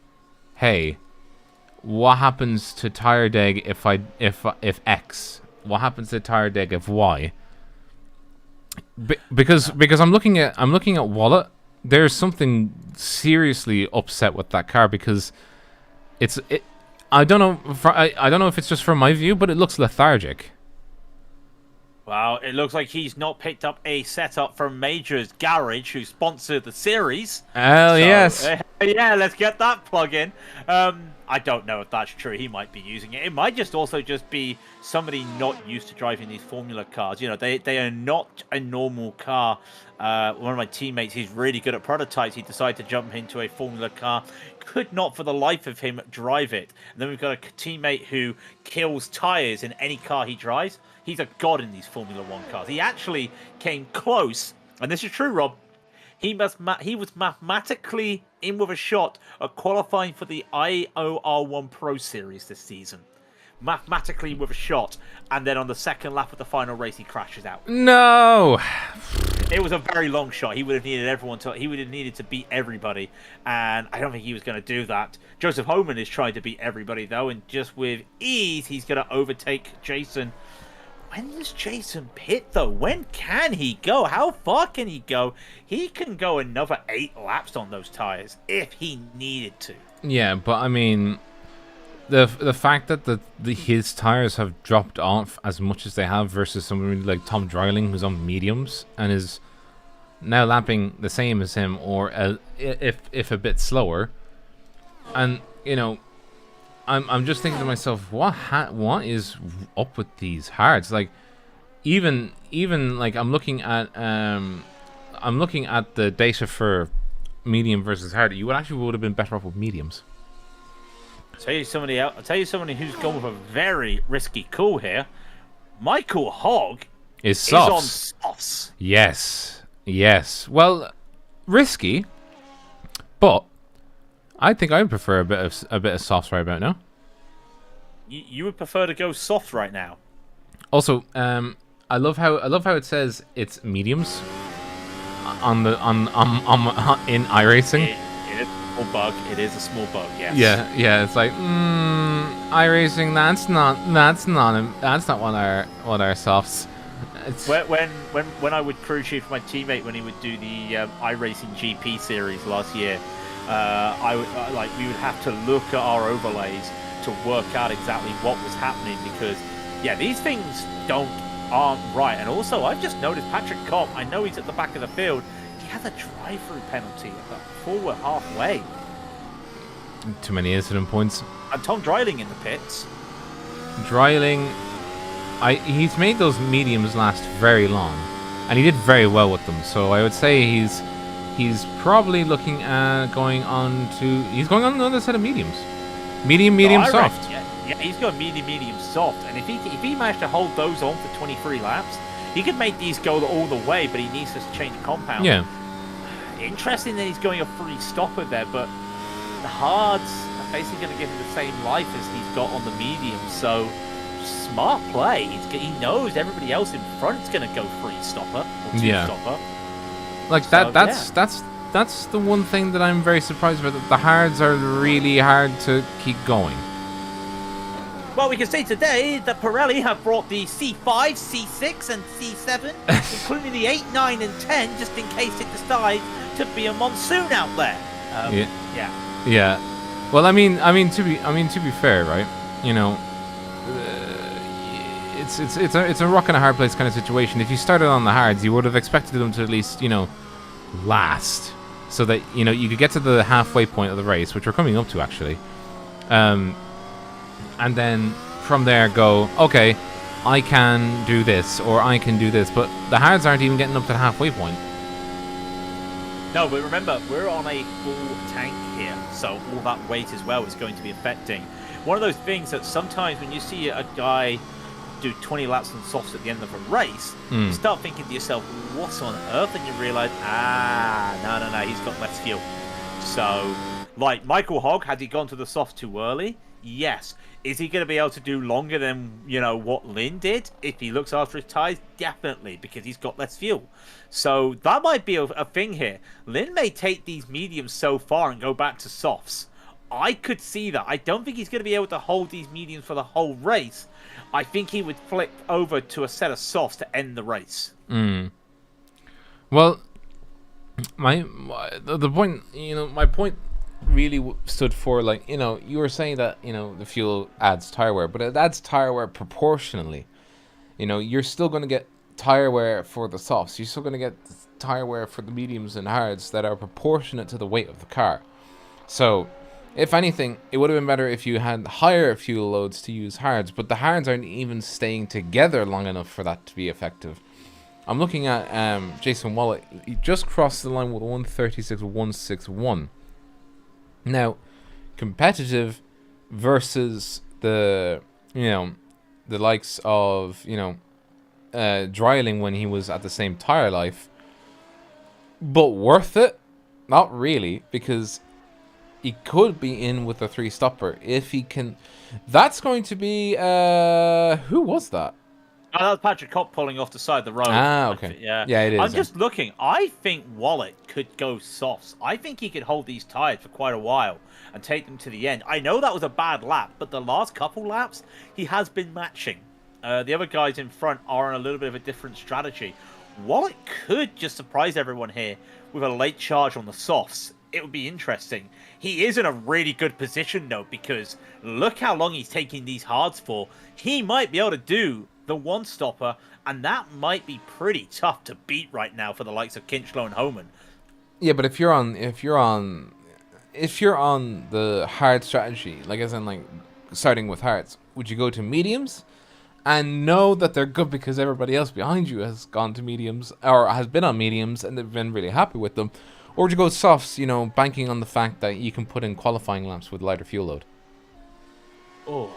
hey, what happens to tire deg if X? What happens to tire deg if Y? Because I'm looking at Wallet. There's something seriously upset with that car because I don't know if it's just from my view, but it looks lethargic. Well, it looks like he's not picked up a setup from Major's Garage, who sponsored the series. Yes. Yeah, let's get that plug in. I don't know if that's true. He might be using it. It might also just be somebody not used to driving these Formula cars. They are not a normal car. One of my teammates, he's really good at prototypes. He decided to jump into a Formula car. Could not for the life of him drive it. And then we've got a teammate who kills tires in any car he drives. He's a god in these Formula 1 cars. He actually came close, and this is true, Rob. He was mathematically in with a shot at qualifying for the IOR1 Pro Series this season. Mathematically with a shot, and then on the second lap of the final race, he crashes out. No! It was a very long shot. He would have needed to beat everybody, and I don't think he was going to do that. Joseph Homan is trying to beat everybody, though, and just with ease, he's going to overtake Jason. When does Jason pit, though? When can he go? How far can he go? He can go another 8 laps on those tires if he needed to. Yeah, but I mean, the fact that his tires have dropped off as much as they have versus someone like Tom Dreiling, who's on mediums and is now lapping the same as him, or if a bit slower, and I'm just thinking to myself, what is up with these hards? Like, even like I'm looking at the data for medium versus hard. You would have been better off with mediums. I'll tell you somebody who's gone with a very risky call here. Michael Hogg Is is on softs. softs. Yes. Well, risky, but I think I would prefer a bit of softs right about now. You would prefer to go soft right now. Also, I love how it says it's mediums on in iRacing. It is a small bug. It is a small bug. Yes. Yeah. It's like iRacing. That's not what our softs. It's, When I would crew chief my teammate when he would do the iRacing GP series last year, we would have to look at our overlays to work out exactly what was happening because these things aren't right. And also I've just noticed Patrick Kopp, I know he's at the back of the field, he has a drive-through penalty before we're halfway. too many incident points. And Tom Dreiling in the pits. Dreiling, he's made those mediums last very long, and he did very well with them. So I would say he's probably looking at going on another set of mediums, medium, soft. Yeah, he's got medium, soft, and if he managed to hold those on for 23 laps, he could make these go all the way. But he needs to change compound. Yeah. Interesting that he's going a free stopper there, but the hards are basically going to give him the same life as he's got on the medium. So smart play. He knows everybody else in front is going to go free stopper or two stopper. Like that's the one thing that I'm very surprised about. That the hards are really hard to keep going. Well, we can say today that Pirelli have brought the C5, C6, and C7, including the 8, 9, and 10, just in case it decides to be a monsoon out there. Yeah. Well, I mean, to be fair, right? You know, it's a rock and a hard place kind of situation. If you started on the hards, you would have expected them to at least, last, so that you could get to the halfway point of the race, which we're coming up to actually. And then from there go, okay, I can do this or I can do this, but the hards aren't even getting up to the halfway point. No, but remember, we're on a full tank here, so all that weight as well is going to be affecting. One of those things that sometimes when you see a guy do 20 laps on softs at the end of a race, you start thinking to yourself, what on earth? And you realise, no, he's got less fuel. So, like Michael Hogg, had he gone to the soft too early? Yes. Is he going to be able to do longer than, what Lynn did? If he looks after his tyres, definitely, because he's got less fuel. So that might be a thing here. Lynn may take these mediums so far and go back to softs. I could see that. I don't think he's going to be able to hold these mediums for the whole race. I think he would flip over to a set of softs to end the race. Well, my point really stood for, like, you were saying that the fuel adds tire wear, but it adds tire wear proportionally. You're still going to get tire wear for the softs, you're still going to get tire wear for the mediums and hards that are proportionate to the weight of the car. So if anything, it would have been better if you had higher fuel loads to use hards, but the hards aren't even staying together long enough for that to be effective. I'm looking at Jason Wallet. He just crossed the line with 136.161. Now, competitive versus the likes of Dreiling when he was at the same tire life, but worth it? Not really, because he could be in with a 3-stopper if he can. That's going to be who was that? Oh, that was Patrick Kopp pulling off the side of the road. Okay. Yeah, it is. I'm just looking. I think Wallet could go softs. I think he could hold these tires for quite a while and take them to the end. I know that was a bad lap, but the last couple laps, he has been matching. The other guys in front are on a little bit of a different strategy. Wallet could just surprise everyone here with a late charge on the softs. It would be interesting. He is in a really good position, though, because look how long he's taking these hards for. He might be able to do the 1-stopper, and that might be pretty tough to beat right now for the likes of Kinchlow and Homan. Yeah, but if you're on the hard strategy, like as in like starting with hards, would you go to mediums and know that they're good because everybody else behind you has gone to mediums or has been on mediums and they've been really happy with them? Or would you go softs, banking on the fact that you can put in qualifying laps with lighter fuel load? Oh,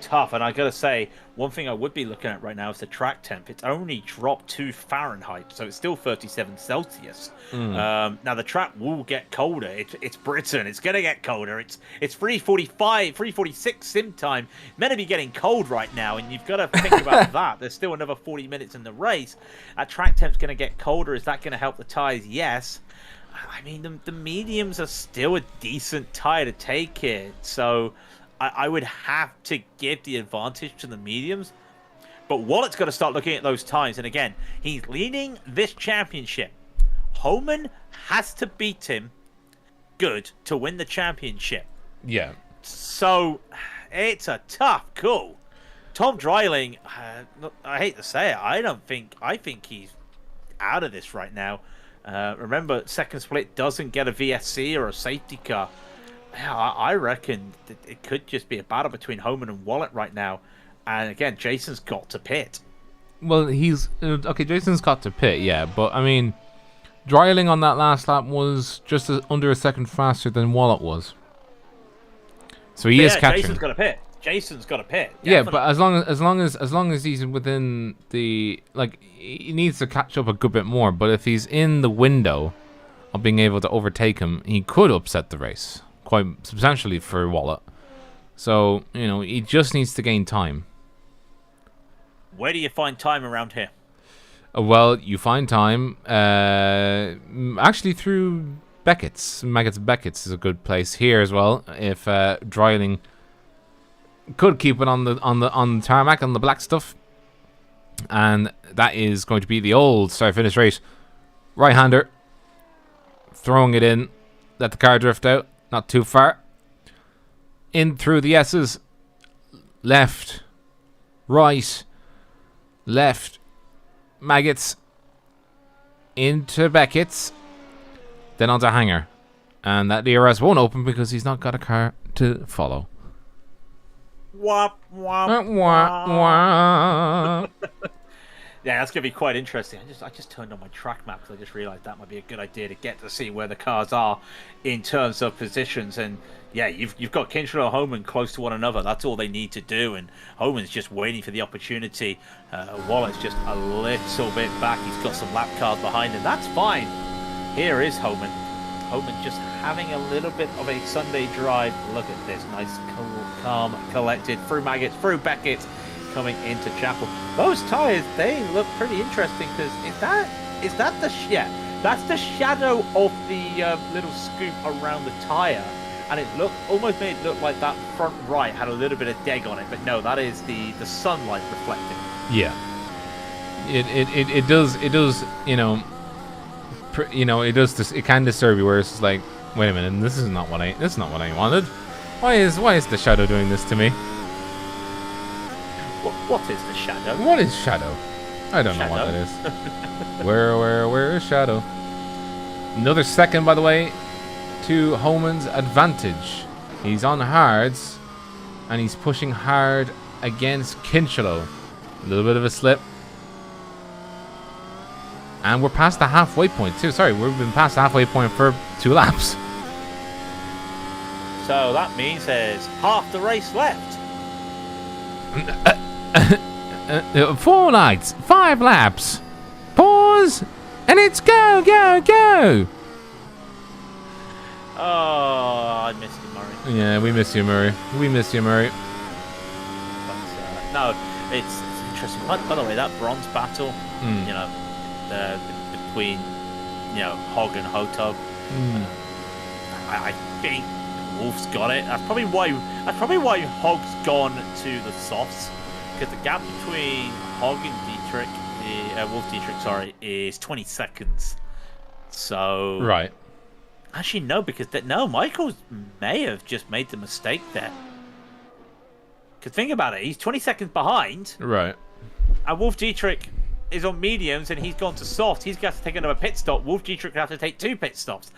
tough. And I gotta say, one thing I would be looking at right now is the track temp. It's only dropped 2 Fahrenheit, so it's still 37 Celsius. Now the track will get colder. It's Britain. It's gonna get colder. It's 3:45, 3:46 sim time. Meant to be getting cold right now, and you've got to think about that. There's still another 40 minutes in the race. That track temp's gonna get colder. Is that gonna help the tires? Yes. I mean, the mediums are still a decent tire to take here, so I would have to give the advantage to the mediums. But Wallet's got to start looking at those times. And again, he's leading this championship. Homan has to beat him good to win the championship. Yeah. So it's a tough call. Tom Dreiling, I hate to say it, I think he's out of this right now. Remember, second split doesn't get a VSC or a safety car. Yeah, I reckon that it could just be a battle between Homan and Wallet right now. And again, Jason's got to pit. Well, he's... okay, Jason's got to pit, yeah. But, I mean, Dreiling on that last lap was just under a second faster than Wallet was. So he is catching. Jason's got to pit. Jason's got to pit. Yeah, but as long as he's within the... Like, he needs to catch up a good bit more. But if he's in the window of being able to overtake him, he could upset the race quite substantially for Wallet. So, he just needs to gain time. Where do you find time around here? Well, you find time actually through Beckett's. Beckett's is a good place here as well. If Dreiling could keep it on the tarmac, on the black stuff. And that is going to be the old start-finish race. Right-hander. Throwing it in. Let the car drift out. Not too far. In through the S's. Left. Right. Left. Maggots. Into Beckett's. Then onto Hanger. And that DRS won't open because he's not got a car to follow. Wop, wop, wah, wah. Yeah, that's going to be quite interesting. I just turned on my track map because I just realised that might be a good idea to get to see where the cars are in terms of positions. And yeah, you've got Kinchler and Homan close to one another. That's all they need to do. And Homan's just waiting for the opportunity. Wallet's just a little bit back. He's got some lap cars behind him. That's fine. Here is Homan. Homan just having a little bit of a Sunday drive. Look at this. Nice, calm, collected. Through Maggots, through Beckett. Coming into Chapel. Those tires, they look pretty interesting because is that the that's the shadow of the little scoop around the tire, and it almost made it look like that front right had a little bit of deg on it, but no, that is the sunlight reflecting. Yeah, it does it does it can disturb you where it's like, wait a minute, this is not what I wanted. Why is the shadow doing this to me? What is the shadow? What is shadow? I don't know what that is. Where is shadow? Another second, by the way, to Homan's advantage. He's on hards, and he's pushing hard against Kinchelo. A little bit of a slip. And we're past the halfway point, too. Sorry, we've been past the halfway point for 2 laps. So that means there's half the race left. 4 lights, 5 laps. Pause, and it's go, go, go. Oh, I missed you, Murray. Yeah, we miss you, Murray. We miss you, Murray. But, no, it's interesting. By the way, that bronze battle, between Hog and Hotub, I think Wolf's got it. That's probably why Hog's gone to the softs, because the gap between Hog and Wolf is 20 seconds. So right. Actually, no, because Michael may have just made the mistake there. Because think about it, he's 20 seconds behind. Right. And Wolf Dietrich is on mediums, and he's gone to soft. He's got to take another pit stop. Wolf Dietrich will have to take 2 pit stops.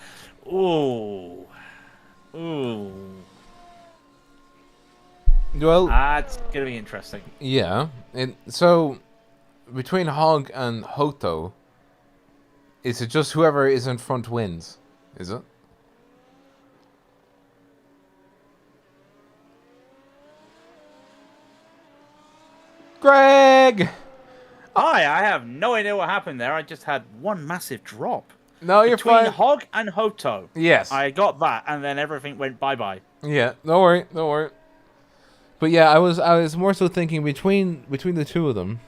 Ooh. Well, That's gonna be interesting. yeah. So between Hog and Hoto, is it just whoever is in front wins? Is it? Greg! I have no idea what happened there. I just had one massive drop. No, you're Between fine. Hog and Hoto. Yes. I got that, and then everything went bye-bye. Yeah, don't worry, don't worry. But yeah, I was more so thinking between the two of them.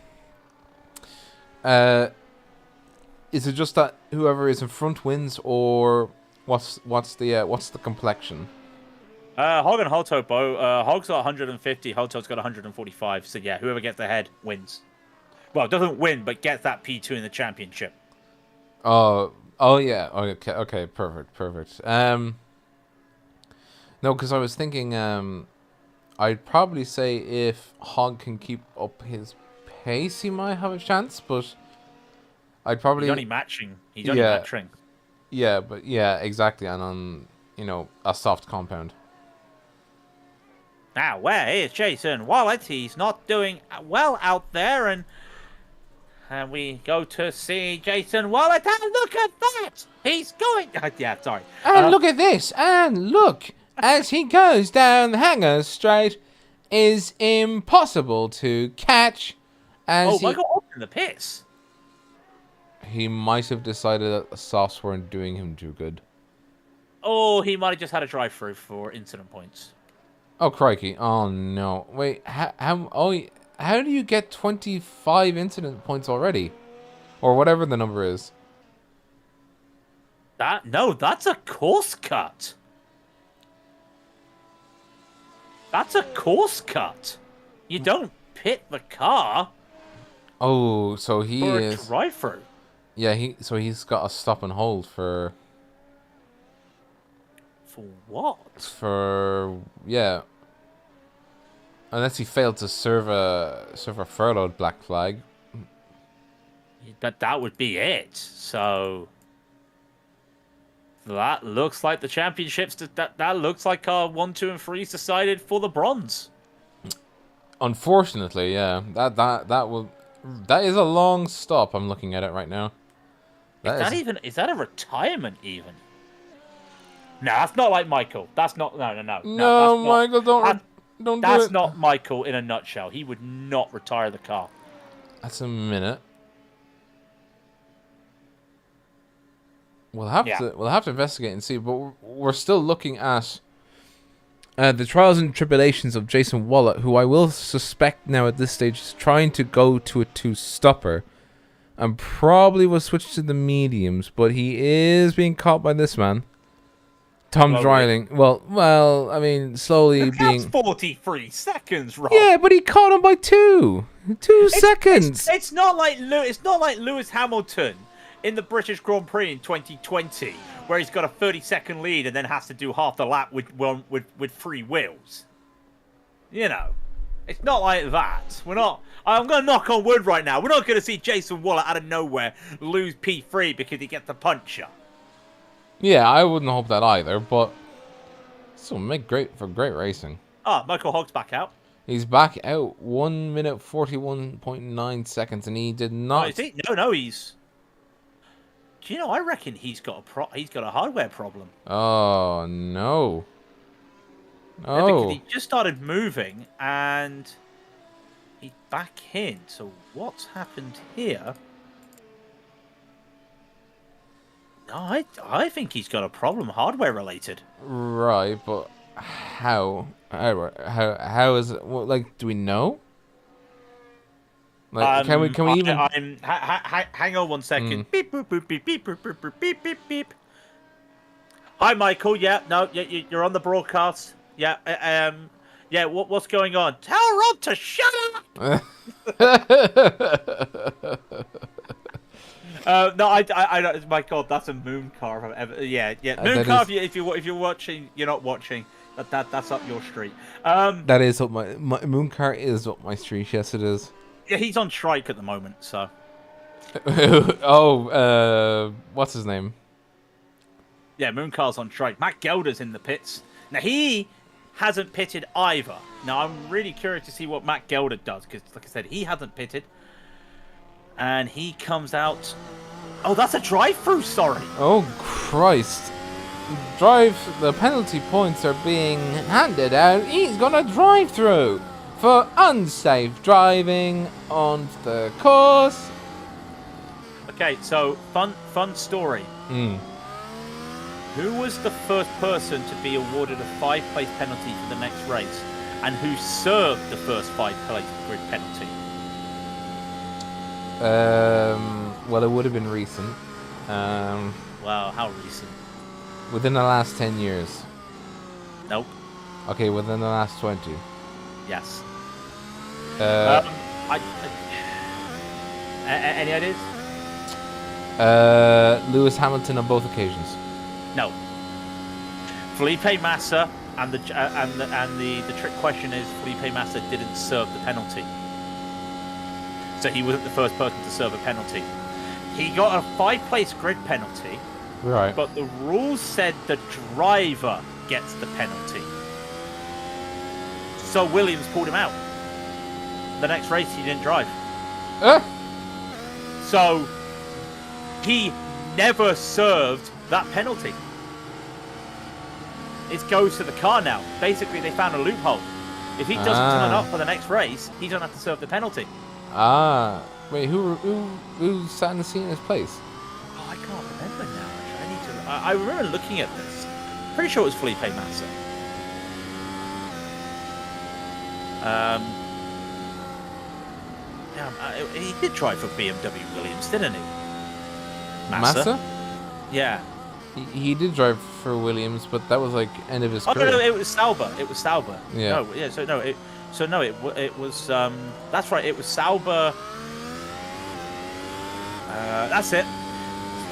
Is it just that whoever is in front wins, or what's the complexion? Hog and Hoto, Hog's got 150, Hoto's got 145. So yeah, whoever gets ahead wins. Well, doesn't win, but gets that P2 in the championship. Oh yeah. Okay. Perfect. No, because I was thinking, I'd probably say if Hog can keep up his pace, he might have a chance. But I'd probably He's only matching. He's only matching. Yeah, but yeah, exactly, and on a soft compound. Now, where is Jason Wallet? He's not doing well out there, and we go to see Jason Wallet, and look at that! He's going... yeah, sorry. And look at this, and look, as he goes down the hanger straight, is impossible to catch. As Michael Hobbs in the piss. He might have decided that the softs weren't doing him too good. Oh, he might have just had a drive-through for incident points. Oh, crikey. Oh, no. Wait, how do you get 25 incident points already? Or whatever the number is. That's a course cut. That's a course cut. You don't pit the car. Oh, so he for is... a drive-through. Yeah, he's got a stop and hold for... For what? Yeah. Unless he failed to serve a furloughed black flag. That would be it. So that looks like the championships. That looks like our 1, 2, and 3's decided for the bronze. Unfortunately, yeah. That is a long stop. I'm looking at it right now. Is that a retirement even? No, that's not like Michael. That's not. No. No, Michael, don't do it. That's not Michael in a nutshell. He would not retire the car. That's a minute. We'll have to investigate and see, but we're still looking at the trials and tribulations of Jason Wallet, who I will suspect now at this stage is trying to go to a two-stopper, and probably will switch to the mediums, but he is being caught by this man, Tom Dryling. Well, I mean, slowly being... That's 43 seconds, Rob. Yeah, but he caught him by 2 seconds. It's not like Lewis Hamilton in the British Grand Prix in 2020, where he's got a 30-second lead and then has to do half the lap with 3 wheels. It's not like that. I'm going to knock on wood right now. We're not going to see Jason Wallet out of nowhere lose P3 because he gets a puncher. Yeah, I wouldn't hope that either, but still make great racing. Michael Hogg's back out. He's back out 1 minute 41.9 seconds, and he did not. Oh, is he? No, he's. Do you know? I reckon he's got a hardware problem. Oh no! Yeah, because he just started moving and he's back in. So what's happened here? No, I think he's got a problem, hardware related. Right, but how? How is it? Like, do we know? Like, can we even? Hang on 1 second. Beep boop boop beep beep boop boop boop beep beep beep. Hi, Michael. Yeah, no, you're on the broadcast. Yeah, yeah. What's going on? Tell Rob to shut up. No, I don't. My God, that's a moon car. If I've ever, yeah. Moon car. If you're watching, you're not watching. That's up your street. That is up my moon car is up my street. Yes, it is. Yeah, he's on strike at the moment. So. What's his name? Yeah, Mooncar's on strike. Matt Gelder's in the pits. Now he hasn't pitted either. Now, I'm really curious to see what Matt Gelder does, because, like I said, he hasn't pitted. And he comes out... Oh, that's a drive-through, sorry. Oh, Christ. The penalty points are being handed out. He's gonna drive through for unsafe driving on the course. Okay, so fun story. Who was the first person to be awarded a 5-place penalty for the next race, and who served the first 5-place grid penalty? Well, it would have been recent. Well, how recent? Within the last 10 years. Nope. Okay, within the last 20. Yes. Uh, Any ideas? Lewis Hamilton on both occasions. No. Felipe Massa, and the trick question is Felipe Massa didn't serve the penalty, so he wasn't the first person to serve a penalty. He got a 5-place grid penalty, right? But the rules said the driver gets the penalty, so Williams pulled him out. The next race he didn't drive, so he never served that penalty. It goes to the car now. Basically, they found a loophole. If he doesn't turn up for the next race, he doesn't have to serve the penalty. Wait, who sat in the seat in his place? Oh, I can't remember now. Actually, I remember looking at this. Pretty sure it was Felipe Massa. He did drive for BMW Williams, didn't he? Massa? Yeah. He did drive for Williams, but that was like end of his career. No, it was Sauber. It was Sauber. Yeah. No, yeah. It was. That's right. It was Sauber. That's it.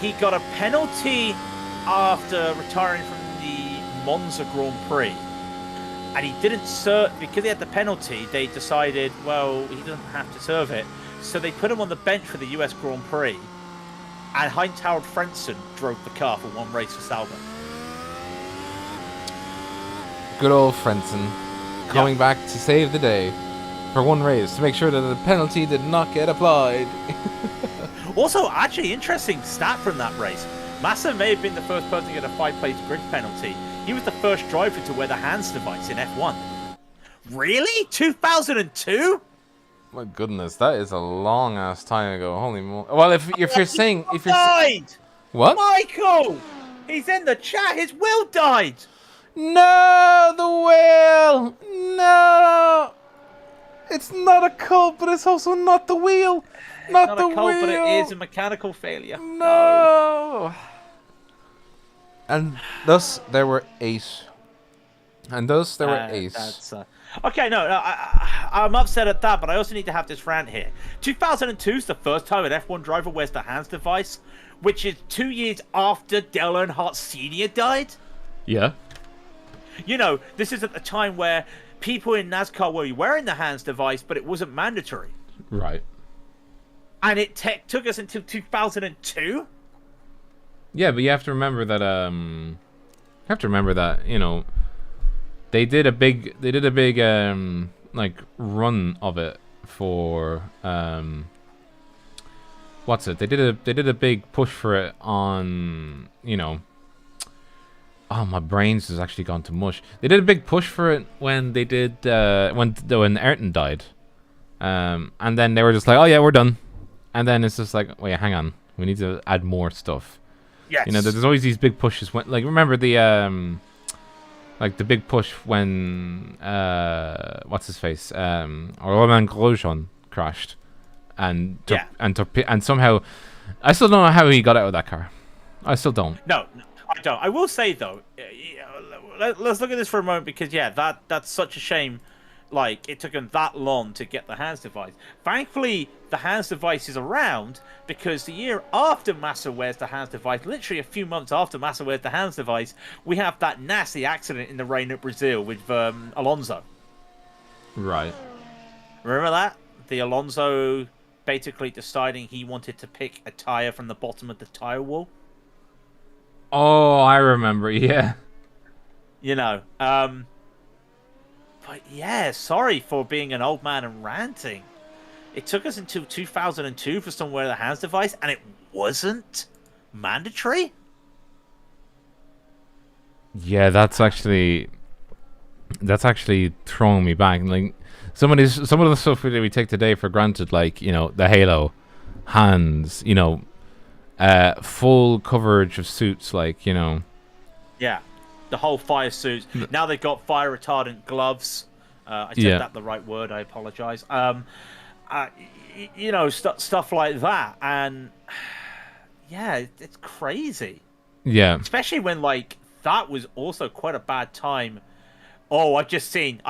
He got a penalty after retiring from the Monza Grand Prix, and he didn't serve because he had the penalty. They decided, well, he doesn't have to serve it, so they put him on the bench for the US Grand Prix. And Heinz-Harald Frentzen drove the car for one race for Sauber. Good old Frentzen coming back to save the day for one race to make sure that the penalty did not get applied. Also, actually, interesting stat from that race. Massa may have been the first person to get a 5-place grid penalty. He was the first driver to wear the hands device in F1. Really? 2002? My goodness, that is a long ass time ago. Holy moly! Well, if you're saying died. What? Michael, he's in the chat. His wheel died. No, the wheel. No, it's not a cult, but it's also not the wheel. Not the a cult, wheel. But it is a mechanical failure. No. And thus there were 8. And thus there were 8. Okay, no, I'm upset at that, but I also need to have this rant here. 2002 is the first time an F1 driver wears the hands device, which is 2 years after Dale Earnhardt Sr. died. Yeah. You know, this is at the time where people in NASCAR were wearing the hands device, but it wasn't mandatory. Right. And it took us until 2002? Yeah, but you have to remember that, you know, They did a big like run of it for what's it? They did a big push for it on, you know. Oh, my brains has actually gone to mush. They did a big push for it when they did when Ayrton died, and then they were just like, oh yeah, we're done, and then it's just like, wait, hang on, we need to add more stuff. Yes. You know, there's always these big pushes when, like, remember the like the big push when what's his face Romain Grosjean crashed and somehow I still don't know how he got out of that car. I still don't. No, I don't. I will say though, let's look at this for a moment, because that's such a shame. Like, it took him that long to get the hands device. Thankfully, the hands device is around, because the year after Massa wears the hands device, literally a few months after Massa wears the hands device, we have that nasty accident in the rain at Brazil with Alonso. Right. Remember that? The Alonso basically deciding he wanted to pick a tire from the bottom of the tire wall. Oh, I remember, yeah. You know, But yeah, sorry for being an old man and ranting. It took us until 2002 for someone to wear the hands device, and it wasn't mandatory? Yeah, that's actually throwing me back. Like some of the stuff that we take today for granted, like, you know, the halo, hands, you know, full coverage of suits, like, you know. Yeah, the whole fire suits. Now they've got fire retardant gloves. I said that the right word. I apologize. You know, stuff like that, and yeah, it's crazy. Yeah, especially when like that was also quite a bad time. Oh, I've just seen.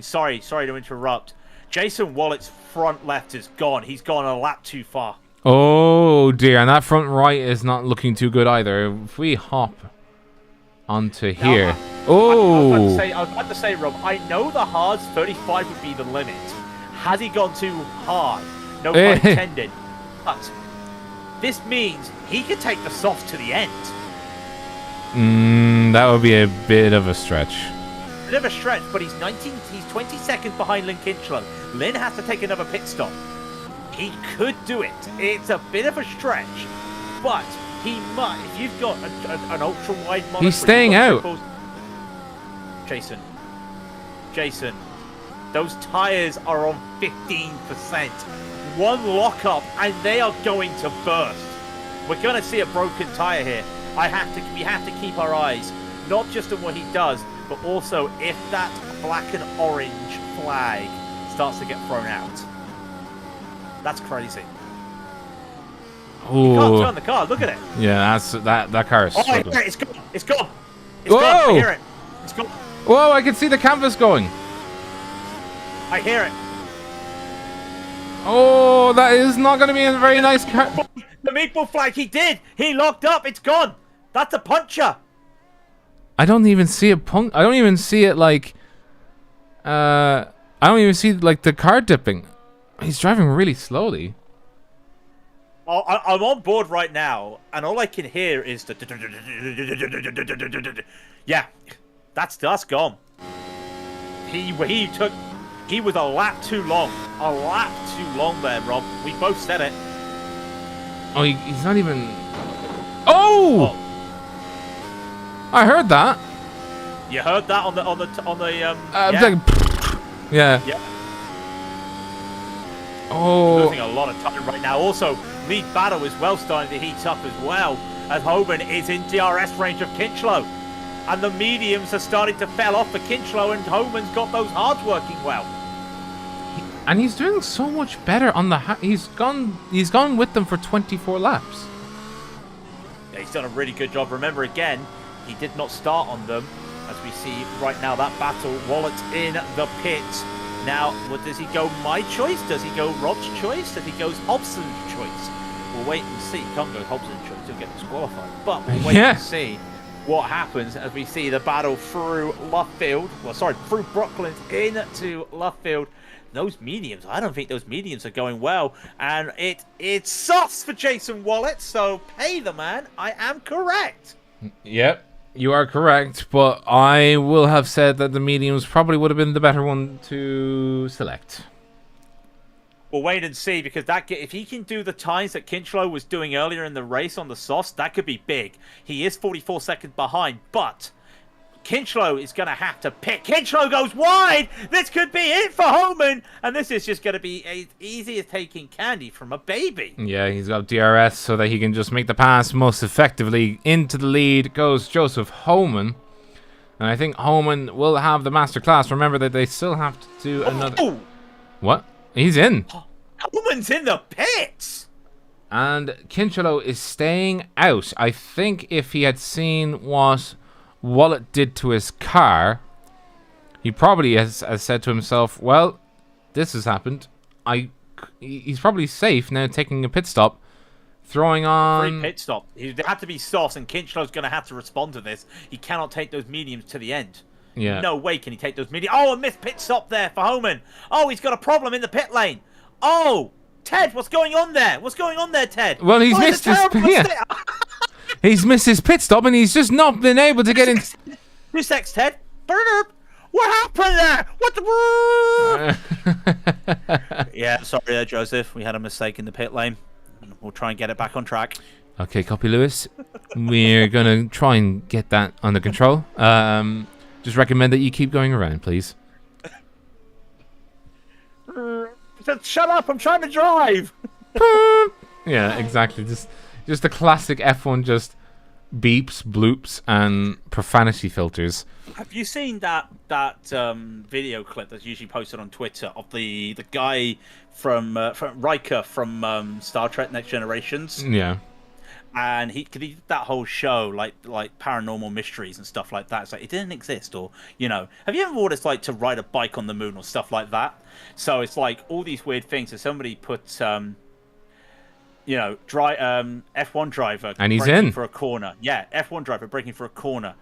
Sorry to interrupt. Jason Wallet's front left is gone. He's gone a lap too far. oh dear, and that front right is not looking too good either. If we hop onto here, I was about to say, Rob, I know the hards 35 would be the limit. Has he gone too hard? No pun intended. But this means he can take the soft to the end. That would be a bit of a stretch. Bit of a stretch, but he's 20 seconds behind Lynn Kinchlow. Lynn has to take another pit stop. He could do it. It's a bit of a stretch, but he might. If you've got an ultra wide monitor, he's staying out. Jason, those tires are on 15%. One lockup and they are going to burst. We're going to see a broken tire here. We have to keep our eyes not just on what he does, but also if that black and orange flag starts to get thrown out. That's crazy. Ooh. You can't turn the car. Look at it. Yeah, that car is struggling. It's gone. It's gone. Whoa! I hear it. It's gone. Whoa! I can see the canvas going. I hear it. Oh, that is not going to be a very nice car. The meatball flag. He did. He locked up. It's gone. That's a puncher. I don't even see it I don't even see it like. I don't even see like the car dipping. He's driving really slowly. I'm on board right now, and all I can hear is the. Yeah, that's gone. He was a lap too long. A lap too long there, Rob. We both said it. Oh, he's not even. Oh! I heard that. You heard that on the yeah. Yeah. Oh. Losing a lot of time right now. Also, lead battle is well starting to heat up as well, as Hoban is in DRS range of Kinchlow. And the mediums are starting to fell off for Kinchlow, and Hoban's got those hards working well. And he's doing so much better on the he's gone with them for 24 laps. Yeah, he's done a really good job. Remember again, he did not start on them, as we see right now that battle. Wallet's in the pit. Now, what does he go? My choice? Does he go Rob's choice? Does he go Hobson's choice? We'll wait and see. He can't go Hobson's choice. He'll get disqualified. But we'll wait and see what happens as we see the battle through Luffield. Well, sorry, through Brooklands into Luffield. Those mediums, I don't think those mediums are going well. And it's softs for Jason Wallet. So pay the man. I am correct. Yep. You are correct, but I will have said that the mediums probably would have been the better one to select. We'll wait and see, because if he can do the times that Kinchlow was doing earlier in the race on the softs, that could be big. He is 44 seconds behind, but Kinchlow is going to have to pick. Kinchlow goes wide! This could be it for Homan! And this is just going to be as easy as taking candy from a baby. Yeah, he's got DRS so that he can just make the pass most effectively. Into the lead goes Joseph Homan. And I think Homan will have the masterclass. Remember that they still have to do another... Oh! What? He's in. Homan's in the pits! And Kinchlow is staying out. I think if he had seen what Wallet did to his car, he probably has said to himself, well, this has happened. He's probably safe now, taking a pit stop, throwing on... Free pit stop. They have to be softs, and Kinchlow's going to have to respond to this. He cannot take those mediums to the end. Yeah. No way can he take those mediums. Oh, a missed pit stop there for Homan. Oh, he's got a problem in the pit lane. Oh, Ted, what's going on there? What's going on there, Ted? Well, he's missed his... He's missed his pit stop, and he's just not been able to get in... 2 seconds, Ted. What happened there? What the? Yeah, sorry there, Joseph. We had a mistake in the pit lane. We'll try and get it back on track. Okay, copy, Lewis. We're gonna try and get that under control. Just recommend that you keep going around, please. Shut up! I'm trying to drive. Yeah, exactly. Just the classic F1, just beeps, bloops, and profanity filters. Have you seen that video clip that's usually posted on Twitter of the guy from Riker from Star Trek Next Generations? Yeah. And he did that whole show like paranormal mysteries and stuff like that. It's like it didn't exist, or have you ever what it's like to ride a bike on the moon or stuff like that? So it's like all these weird things. So somebody put F1 driver and he's braking in for a corner. Yeah, F1 driver braking for a corner.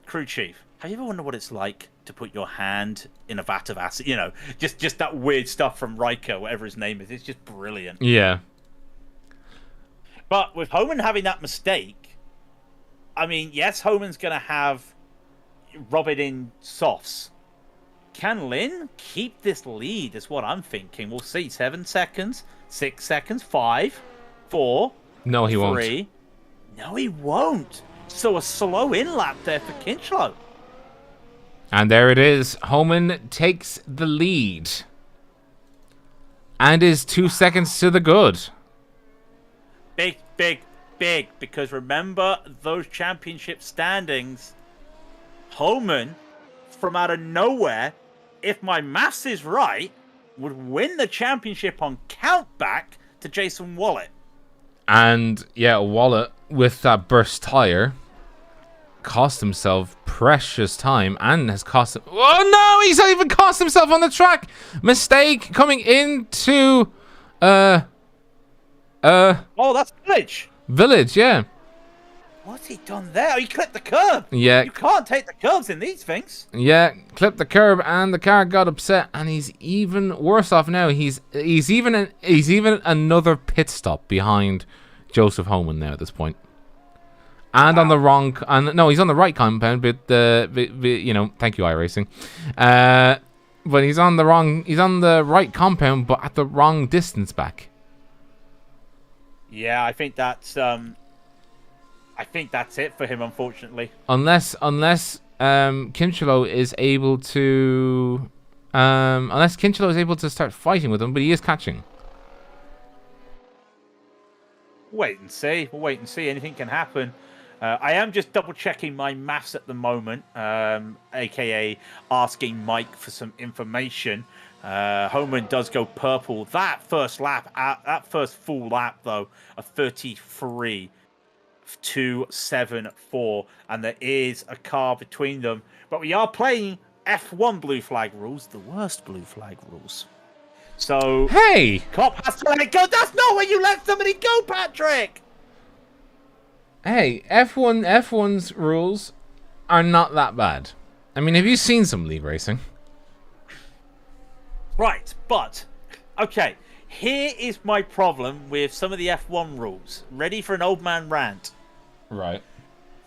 Crew chief. Have you ever wondered what it's like to put your hand in a vat of acid? Just that weird stuff from Riker, whatever his name is. It's just brilliant. Yeah. But with Homan having that mistake, I mean, yes, Homan's going to have rub it in softs. Can Lynn keep this lead is what I'm thinking. We'll see. 7 seconds, 6 seconds, 5, 4, No, he 3. won't. No, he won't. So a slow in-lap there for Kinchlow. And there it is. Homan takes the lead. And is 2 seconds to the good. Big, because remember those championship standings, Homan, from out of nowhere, if my maths is right, would win the championship on countback to Jason Wallet. And, yeah, Wallet, with that burst tire, cost himself precious time and has cost him... Oh, no! He's not even cost himself on the track! Mistake coming into... Oh, that's Village. Village, yeah. What's he done there? Oh, he clipped the curb. Yeah. You can't take the curbs in these things. Yeah, clipped the curb and the car got upset, and he's even worse off now. He's even another pit stop behind Joseph Homan now at this point. And wow. On the wrong, no, he's on the right compound, but thank you, iRacing. But he's on the right compound, but at the wrong distance back. Yeah, I think that's it for him, unfortunately. Unless Kinchlow is able to start fighting with him, but he is catching. Wait and see. We'll wait and see. Anything can happen. I am just double checking my maths at the moment, aka asking Mike for some information. Homan does go purple. That first full lap though, a 33.274, and there is a car between them. But we are playing F1 blue flag rules, the worst blue flag rules. So hey, cop has to let it go. That's not where you let somebody go, Patrick. Hey, F1's rules are not that bad. I mean, have you seen some league racing? Right, but okay, here is my problem with some of the F1 rules. Ready for an old man rant? Right.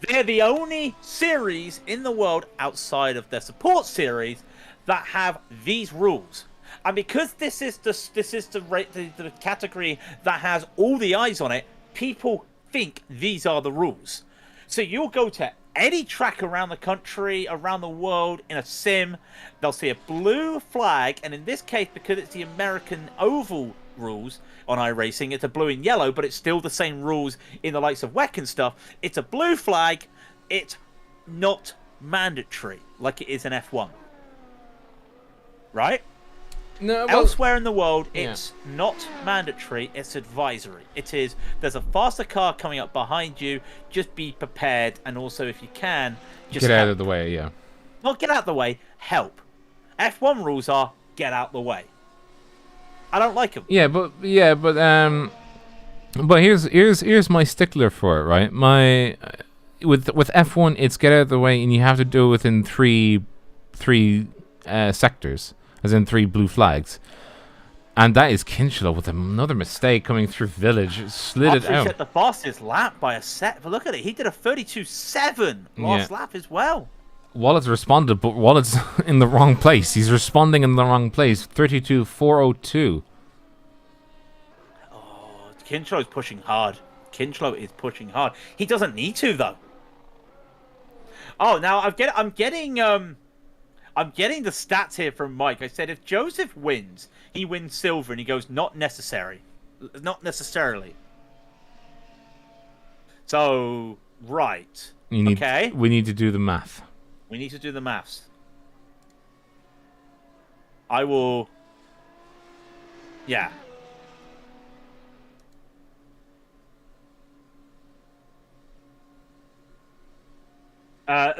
They're the only series in the world outside of their support series that have these rules. And because this is the category that has all the eyes on it, people think these are the rules. So you'll go to any track around the country, around the world, in a sim, they'll see a blue flag, and in this case, because it's the American oval rules on iRacing, it's a blue and yellow, but it's still the same rules in the likes of WEC and stuff. It's a blue flag. It's not mandatory like it is in F1. Right? No, elsewhere in the world, it's not mandatory, it's advisory. It is, there's a faster car coming up behind you, just be prepared, and also if you can, just get help. out of the way, yeah. Not get out of the way, help. F1 rules are, get out the way. I don't like them. But here's my stickler for it, right? With F1, it's get out of the way, and you have to do it within three sectors. As in 3 blue flags. And that is Kinchlow with another mistake coming through Village. Slid it out. Set the fastest lap by a set. But look at it. He did a 32.7 last lap as well. Wallet's responded, but Wallet's in the wrong place. He's responding in the wrong place. 32,402. Oh, Kinchlow is pushing hard. Kinchlow is pushing hard. He doesn't need to though. Oh, now I'm getting the stats here from Mike. I said if Joseph wins, he wins silver, and he goes not necessarily. So right. Okay. We need to do the math. We need to do the maths. I will. Yeah.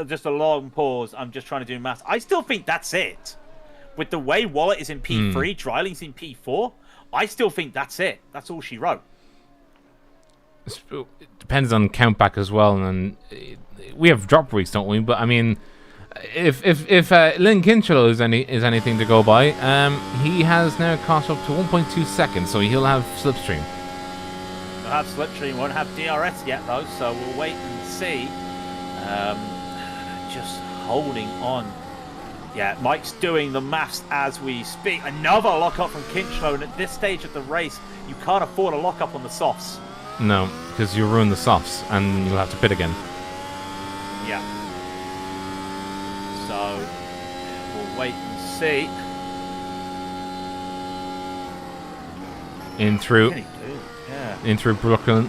Just a long pause. I'm just trying to do maths. I still think that's it. With the way Wallet is in P3, Dryling's in P4, I still think that's it. That's all she wrote. It depends on countback as well, and we have drop weeks, don't we? But I mean, if Lynn Kinchlow is anything to go by, he has now caught up to 1.2 seconds, so he'll have slipstream. He'll have slipstream, won't have DRS yet though, so we'll wait and see. Just holding on. Yeah, Mike's doing the maths as we speak. Another lock-up from Kinchlow, and at this stage of the race, you can't afford a lock-up on the softs. No, because you'll ruin the softs, and you'll have to pit again. Yeah. So, we'll wait and see. In through. Yeah. In through Brooklyn.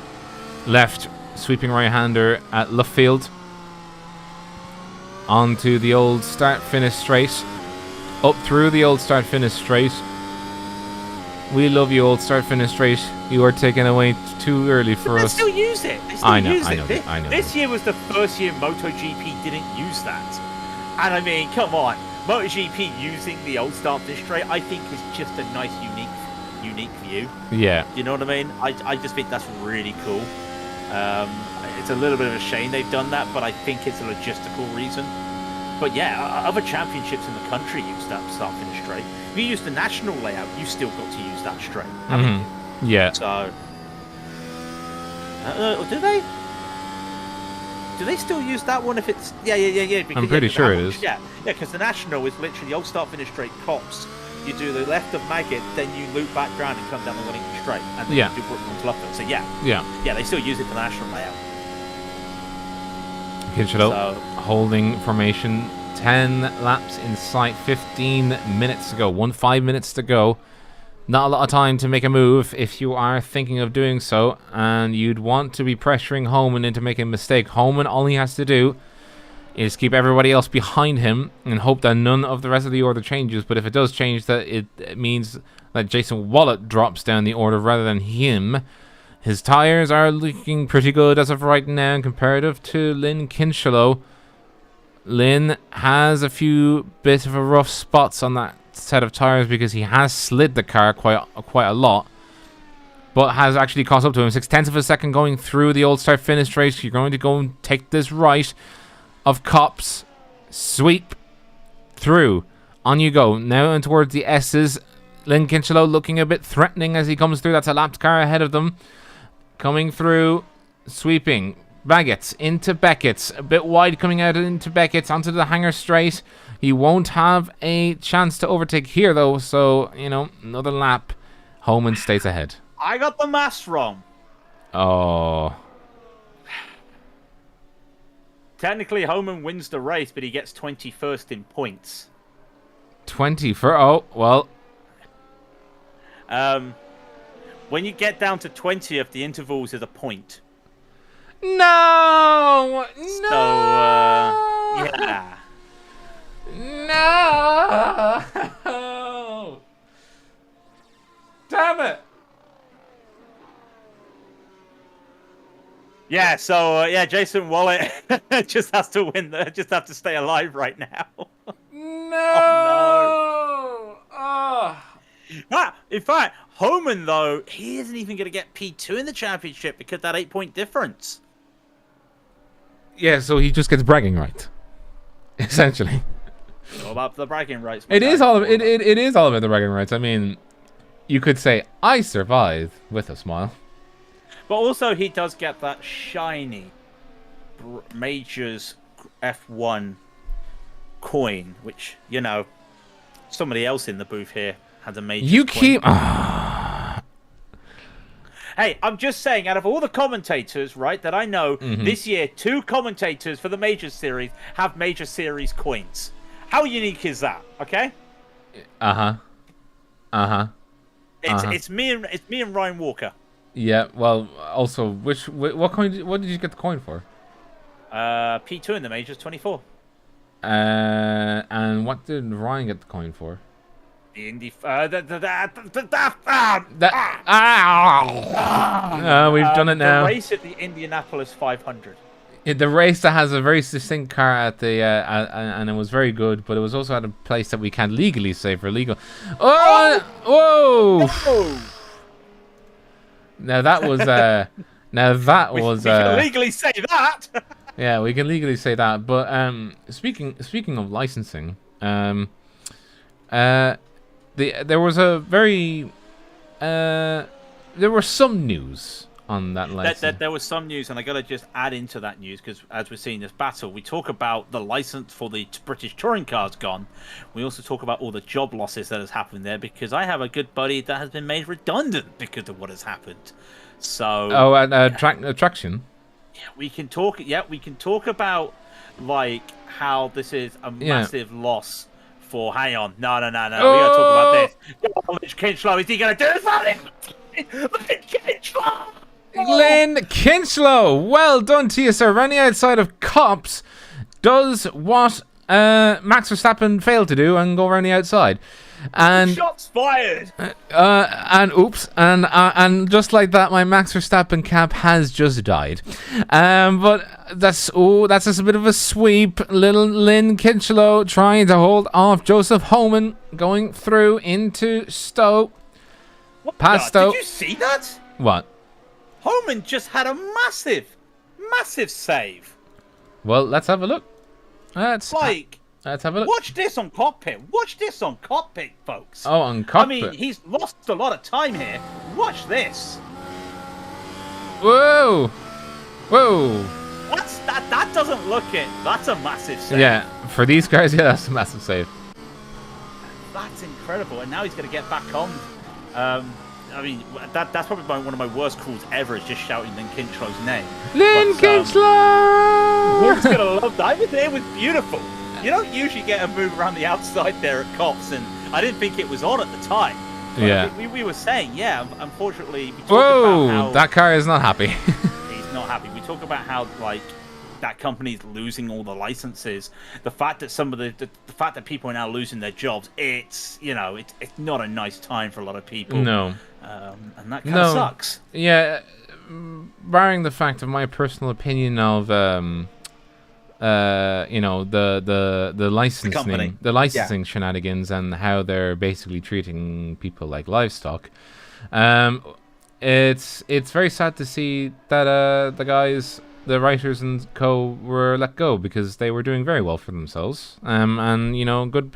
Left, sweeping right-hander at Luffield. Onto the old start-finish straight. Up through the old start-finish straight. We love you, old start-finish straight. You are taken away too early for us. They still use it. I know. This year was the first year MotoGP didn't use that. And I mean, come on. MotoGP using the old start-finish straight, I think is just a nice, unique view. Yeah. You know what I mean? I just think that's really cool. It's a little bit of a shame they've done that, but I think it's a logistical reason. But yeah, other championships in the country use that start-finish straight. If you use the national layout, you still got to use that straight, haven't you? Yeah. So, do they? Do they still use that one if it's... Yeah. Because, I'm pretty sure it is. Yeah, because the national is literally the old start-finish straight cops. You do the left of Maggot, then you loop back round and come down the Wellington straight. And then you do Brooklyn to Luffield. So yeah, they still use it for the national layout. Kinchlow holding formation. 10 laps in sight. 15 minutes to go. 5 minutes to go. Not a lot of time to make a move if you are thinking of doing so, and you'd want to be pressuring Homan into making a mistake. Homan, all he has to do is keep everybody else behind him and hope that none of the rest of the order changes. But if it does change, that it means that Jason Wallet drops down the order rather than him. His tires are looking pretty good as of right now comparative to Lynn Kinchlow. Lynn has a few bit of a rough spots on that set of tires because he has slid the car quite a lot, but has actually caught up to him. 0.6 of a second going through the old start-finish race. You're going to go and take this right of cops. Sweep through. On you go. Now and towards the S's. Lynn Kinchlow looking a bit threatening as he comes through. That's a lapped car ahead of them. Coming through. Sweeping. Baggett's into Beckett's. A bit wide coming out into Beckett's. Onto the hanger straight. He won't have a chance to overtake here, though. So, another lap. Homan stays ahead. I got the maths wrong. Oh. Technically, Homan wins the race, but he gets 21st in points. 20 for... Oh, well. When you get down to 20th, the intervals is a point. No! So, yeah. No! Damn it! Yeah, so, Jason Wallet just has to win, just have to stay alive right now. No! Oh, no! In fact, Homan, though, he isn't even going to get P2 in the championship because that 8-point difference. Yeah, so he just gets bragging rights, essentially. It's all about the bragging rights. It is all about the bragging rights. I mean, you could say, I survived with a smile. But also, he does get that shiny Majors F1 coin, which somebody else in the booth here had a major. You coin. keep. Hey, I'm just saying, out of all the commentators, right, that I know, this year, 2 commentators for the Major Series have Major Series coins. How unique is that? Okay. It's me and Ryan Walker. Yeah. Well, also, what coin? What did you get the coin for? P2 in the Majors, 24. And what did Ryan get the coin for? The Indy. We've done it now. The race at the Indianapolis 500. The race that has a very distinct car at the and it was very good, but it was also at a place that we can't legally say for legal. Whoa! Now that was we can legally say that. Yeah, we can legally say that. But speaking of licensing, there was some news on that license. There was some news, and I gotta just add into that news because as we're seeing this battle, we talk about the license for the British touring cars gone. We also talk about all the job losses that has happened there because I have a good buddy that has been made redundant because of what has happened. So traction. Yeah, we can talk. Yeah, we can talk about like how this is a massive loss. Hang on, no. We gotta talk about this. Lynn Kinchlow, is he gonna do something? Lynn Kinchlow, well done to you, sir. Running outside of cops does what Max Verstappen failed to do and go around the outside. And shots fired. And just like that, my Max Verstappen cap has just died. But that's just a bit of a sweep. Little Lynn Kinchlow trying to hold off Joseph Homan going through into Stowe. Past Stowe. Did you see that? What? Homan just had a massive save. Well, let's have a look. Let's have a look. Watch this on cockpit. Folks. Oh, on cockpit. I mean, he's lost a lot of time here. Watch this. Whoa. What's that? That doesn't look it. That's a massive save. Yeah, for these guys, yeah, that's a massive save. That's incredible. And now he's going to get back on. I mean, that's probably one of my worst calls ever, is just shouting Lynn Kinchlow's name. Lynn Kinchlow! Who's going to love that? It was beautiful. You don't usually get a move around the outside there at Cops, and I didn't think it was on at the time. But yeah. We were saying, unfortunately... Whoa! About how that car is not happy. He's not happy. We talk about how, like, that company's losing all the licenses. The fact that the fact that people are now losing their jobs, it's not a nice time for a lot of people. No. And that kind of sucks. Yeah, barring the fact of my personal opinion of the licensing shenanigans and how they're basically treating people like livestock. It's very sad to see that the writers and co were let go because they were doing very well for themselves. And good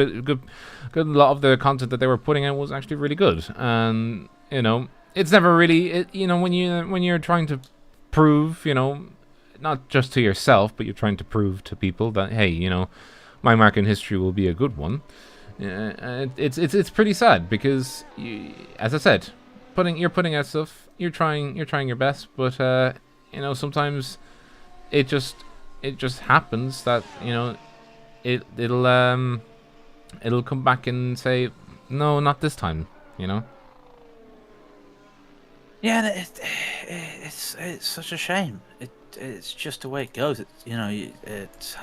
lot of the content that they were putting out was actually really good. And it's never really when you're trying to prove, not just to yourself, but you're trying to prove to people that, hey, my mark in history will be a good one. It's pretty sad because, as I said, you're putting out stuff, you're trying your best, but sometimes it just happens that it'll come back and say, no, not this time. Yeah, it's such a shame. It's just the way it goes. It's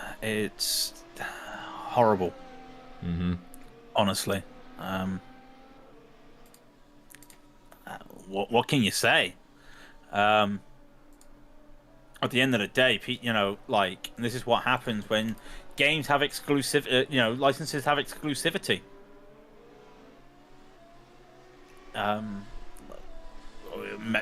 horrible. Mm-hmm. Honestly, what can you say? At the end of the day, this is what happens when games have exclusive. Licenses have exclusivity.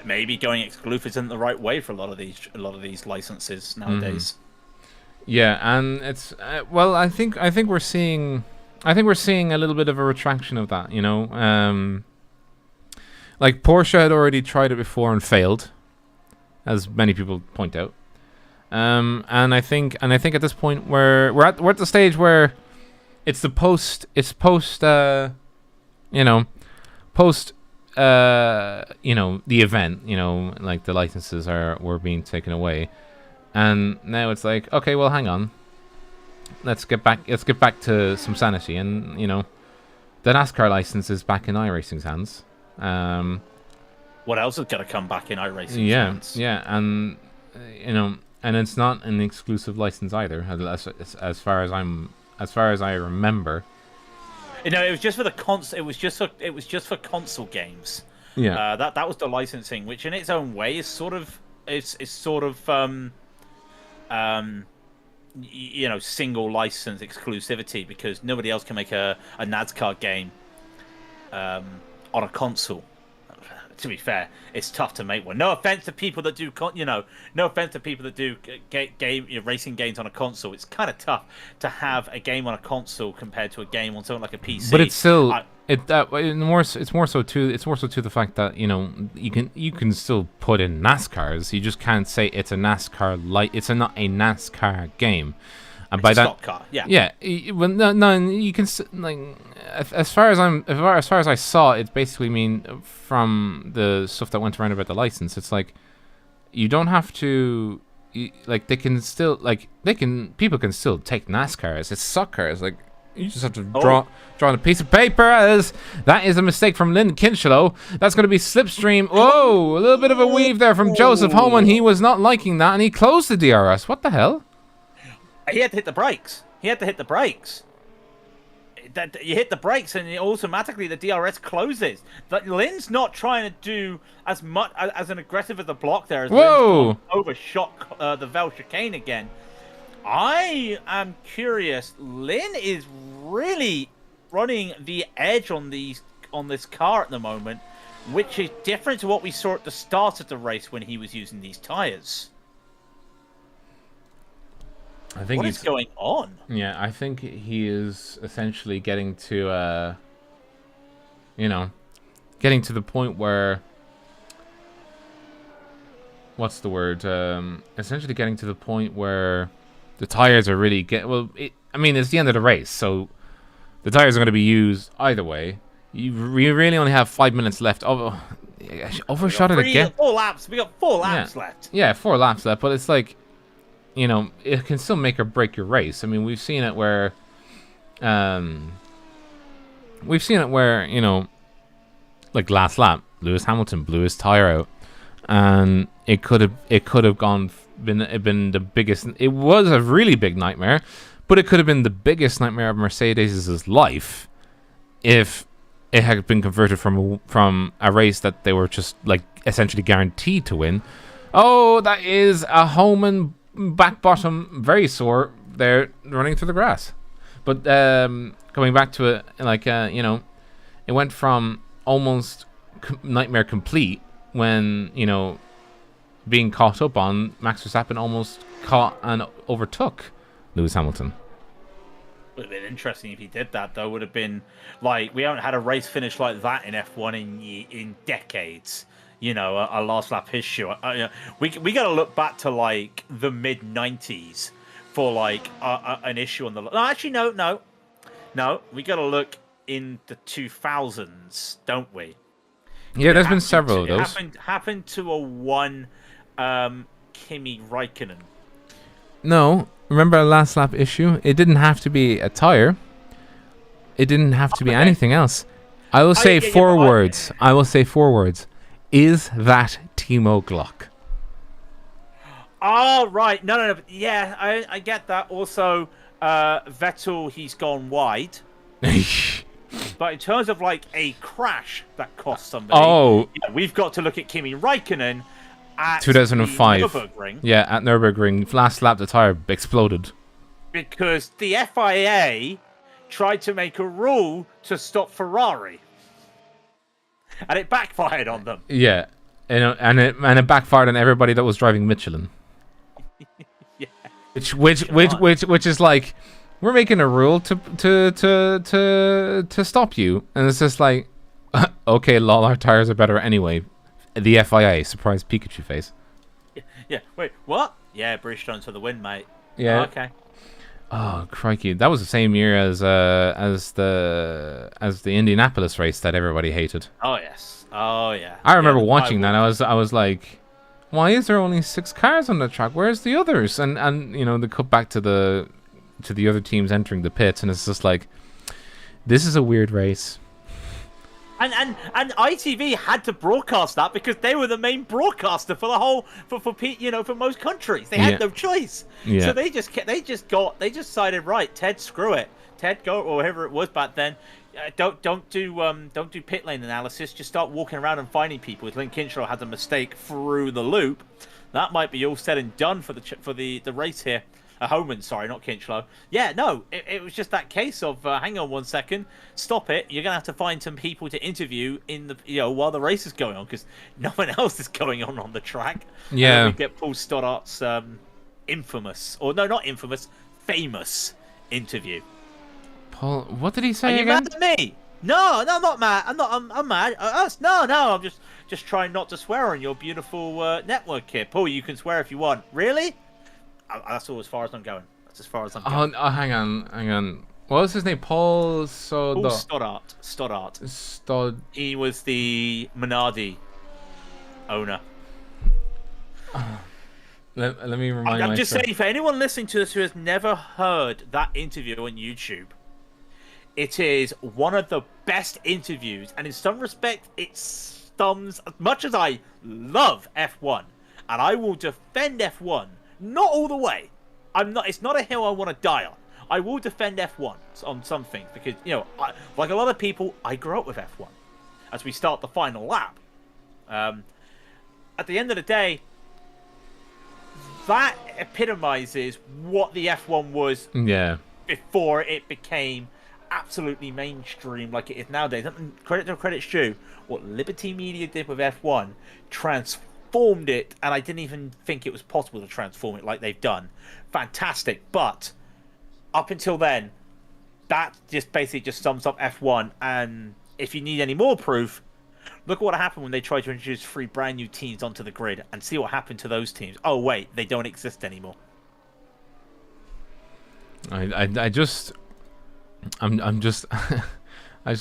Maybe going exclusive isn't the right way for a lot of these licenses nowadays. Mm-hmm. Yeah, and it's I think we're seeing a little bit of a retraction of that. Like Porsche had already tried it before and failed, as many people point out. And I think at this point we're at the stage where it's the post. It's post. You know, post. You know, the event. You know, like the licenses were being taken away, and now it's like, okay, well, hang on. Let's get back to some sanity, and you know, the NASCAR license is back in iRacing's hands. What else is gonna come back in iRacing's hands? Yeah, and you know, and it's not an exclusive license either, as far as I remember. You know, it was just for the console. It was just for console games. Yeah. That was the licensing, which in its own way is sort of you know, single license exclusivity, because nobody else can make a NASCAR game on a console. To be fair, it's tough to make one. No offense to people that do, no offense to people that do racing games on a console. It's kind of tough to have a game on a console compared to a game on something like a PC. But it's still it's more so to the fact that, you know, you can still put in NASCARs. You just can't say it's a NASCAR it's not a NASCAR game. And it's by a that, stock car. Yeah. Yeah. Well, no, you can like as far as I saw, it basically mean from the stuff that went around about the license. It's like you don't have to. Like people can still take NASCARs. It's stock cars. Like you just have to draw on a piece of paper. As that is a mistake from Lynn Kinchlow. That's going to be Slipstream. Whoa, a little bit of a weave there from Joseph Homan. He was not liking that, and he closed the DRS. What the hell? He had to hit the brakes. You hit the brakes, and automatically the DRS closes. But Lynn's not trying to do as much as an aggressive as the block there. As Whoa! Overshot the Vel chicane again. I am curious. Lynn is really running the edge on this car at the moment, which is different to what we saw at the start of the race when he was using these tires. I think what is going on? Yeah, I think he is essentially getting to, getting to the point where, what's the word? Essentially getting to the point where the tires are really it's the end of the race, so the tires are going to be used either way. You really only have 5 minutes left. Overshot it again. 4 laps. We got 4 laps left. Yeah, 4 laps left, but it's like, you know, it can still make or break your race. I mean, we've seen it where, you know, like last lap, Lewis Hamilton blew his tire out, and it could have been the biggest. It was a really big nightmare, but it could have been the biggest nightmare of Mercedes' life if it had been converted from a race that they were just like essentially guaranteed to win. Oh, that is a Homan back bottom, very sore there, running through the grass. But going back to it, like you know, it went from almost nightmare complete when, you know, being caught up on, Max Verstappen almost caught and overtook Lewis Hamilton. Would have been interesting if he did that, though. Would have been like, we haven't had a race finish like that in F1 in decades. You know, a last lap issue. We got to look back to like the mid '90s for like an issue on the. No, actually, no. We got to look in the 2000s, don't we? Yeah, there's been several of those. Happened to a one, Kimi Räikkönen. No, remember a last lap issue? It didn't have to be a tire. It didn't have to be anything else. I will say 4 words. I will say 4 words. Is that Timo Glock? Oh, right. No. Yeah, I get that. Also, Vettel, he's gone wide. But in terms of like a crash that cost somebody, we've got to look at Kimi Räikkönen at 2005. Nürburgring. Yeah, at Nürburgring. Last lap, the tire exploded. Because the FIA tried to make a rule to stop Ferrari. And it backfired on them. Yeah, and it backfired on everybody that was driving Michelin. Yeah. Which is like, we're making a rule to stop you, and it's just like, okay, lol, our tires are better anyway. The FIA, surprise Pikachu face. Yeah. Wait, what? Yeah, Bridgestone to the win, mate. Yeah. Oh, okay. Oh crikey! That was the same year as the Indianapolis race that everybody hated. Oh yes. Oh yeah. I remember Yeah, watching that. I was like, why is there only 6 cars on the track? Where's the others? And you know, they cut back to the other teams entering the pits, and it's just like, this is a weird race. And ITV had to broadcast that because they were the main broadcaster for the whole for most countries. They had no choice. Yeah. So they just decided, right, Ted, screw it. Ted, go, or whatever it was back then. Don't do pit lane analysis. Just start walking around and finding people. If Lynn Kinshaw had a mistake through the loop, that might be all said and done for the race here. Homan, sorry, not Kinchlow. Yeah, no, it was just that case of hang on one second, stop it. You're gonna have to find some people to interview in the while the race is going on because no one else is going on the track. Yeah, and then we get Paul Stoddart's famous interview. Paul, what did he say Are you again? mad at me? No, I'm not mad. I'm mad. Us? No. I'm just trying not to swear on your beautiful network here. Paul, you can swear if you want. Really? That's all as far as I'm going. That's as far as I'm going. Oh, hang on. What was his name? Paul Stoddart. He was the Minardi owner. Let me remind I'm just saying, for anyone listening to this who has never heard that interview on YouTube, it is one of the best interviews, and in some respects, it thumbs. As much as I love F1, and I will defend F1. Not all the way. It's not a hill I want to die on. I will defend F1 on some things because, like a lot of people, I grew up with F1 as we start the final lap. At the end of the day, that epitomizes what the F1 was before it became absolutely mainstream like it is nowadays. And credit to credit's due, what Liberty Media did with F1 transformed it, and I didn't even think it was possible to transform it like they've done. Fantastic, but up until then, that basically sums up F1. And if you need any more proof, look at what happened when they tried to introduce 3 brand new teams onto the grid, and see what happened to those teams. Oh wait, they don't exist anymore. I just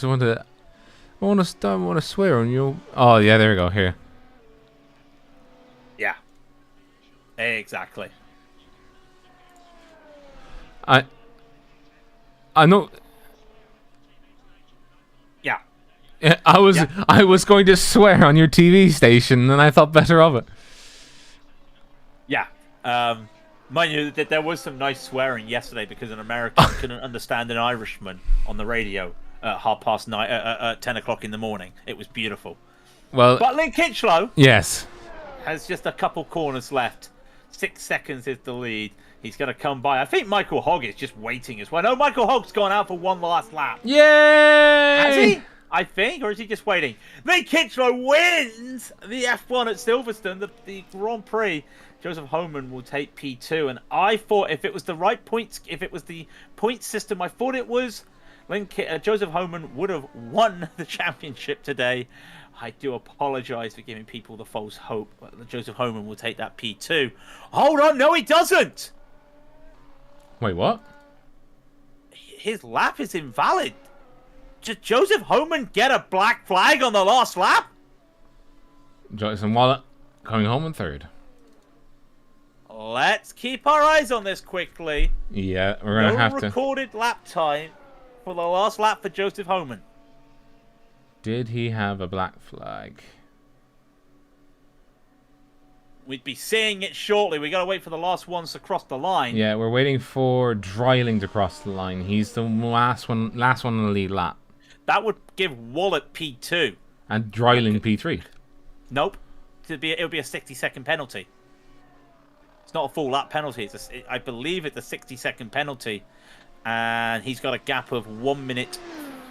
want to swear on you. Oh yeah, there we go. Here. Yeah. Exactly. I know. Yeah. I was going to swear on your TV station, and I thought better of it. Yeah. Mind you, that there was some nice swearing yesterday because an American couldn't understand an Irishman on the radio at 10 o'clock in the morning. It was beautiful. Well, but Lynn Kinchlow, yes, has just a couple corners left. 6 seconds is the lead. He's going to come by. I think Michael Hogg is just waiting as well. No, Michael Hogg's gone out for one last lap. Yay! Has he? I think, or is he just waiting? Lynn Kinchlow wins the F1 at Silverstone, the Grand Prix. Joseph Homan will take P2, and I thought if it was the right points, if it was the point system I thought it was, Joseph Homan would have won the championship today. I do apologise for giving people the false hope that Joseph Homan will take that P2. Hold on, no he doesn't! Wait, what? His lap is invalid. Did Joseph Homan get a black flag on the last lap? Jonathan Wallet coming home in third. Let's keep our eyes on this quickly. Yeah, we're going to have to. No recorded lap time for the last lap for Joseph Homan. Did he have a black flag? We'd be seeing it shortly. We got to wait for the last ones to cross the line. Yeah, we're waiting for Dreiling to cross the line. He's the last one on the lead lap. That would give Wallet P2. And Dreiling P3. Nope. It would be a 60-second penalty. It's not a full lap penalty. I believe it's a 60-second penalty. And he's got a gap of 1 minute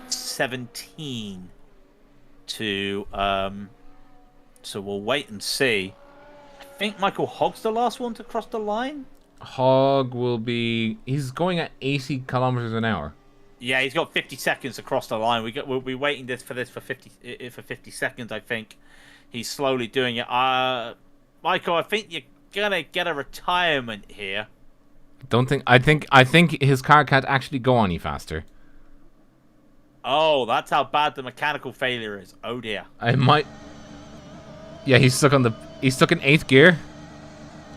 17 to... so we'll wait and see. I think Michael Hogg's the last one to cross the line. Hogg will be... He's going at 80 kilometers an hour. Yeah, he's got 50 seconds to cross the line. We'll be waiting for 50 seconds, I think. He's slowly doing it. Michael, I think you're going to get a retirement here. I think his car can't actually go any faster. Oh, that's how bad the mechanical failure is. Oh dear. I might. Yeah, he's stuck in 8th gear.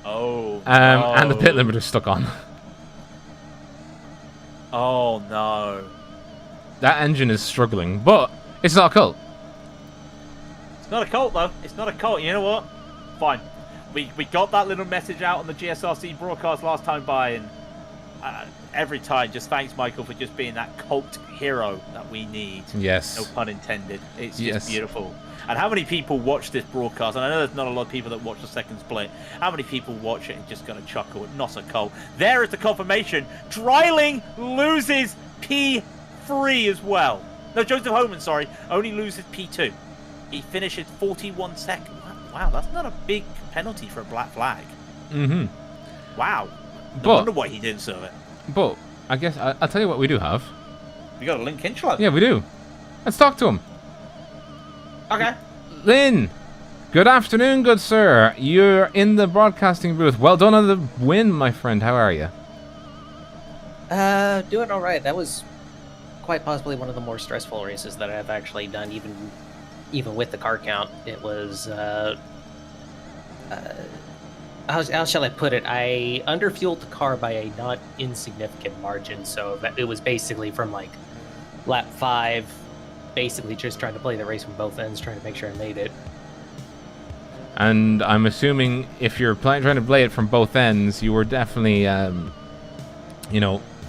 Oh. And the pit limiter's stuck on. Oh no. That engine is struggling, but it's not a cult. It's not a cult though. It's not a cult. You know what? Fine. We got that little message out on the GSRC broadcast last time by, and every time, just thanks Michael for just being that cult hero that we need. Yes. No pun intended. It's just beautiful. And how many people watch this broadcast? And I know there's not a lot of people that watch the second split. How many people watch it and just gonna chuckle at not a cult? There is the confirmation. Dryling loses P3 as well. No, Joseph Homan, sorry, only loses P2. He finishes 41 seconds. Wow, that's not a big penalty for a black flag. Mm-hmm. Wow. No wonder why he didn't serve it. But I guess I'll tell you what we do have. We got a Lynn Kinchlow. Yeah, we do. Let's talk to him. Okay. Lynn, good afternoon, good sir. You're in the broadcasting booth. Well done on the win, my friend. How are you? Doing all right. That was quite possibly one of the more stressful races that I've actually done, even with the car count. It was, how shall I put it? I underfueled the car by a not insignificant margin, so that it was basically from like lap 5, basically just trying to play the race from both ends, trying to make sure I made it. And I'm assuming if you're trying to play it from both ends, you were definitely,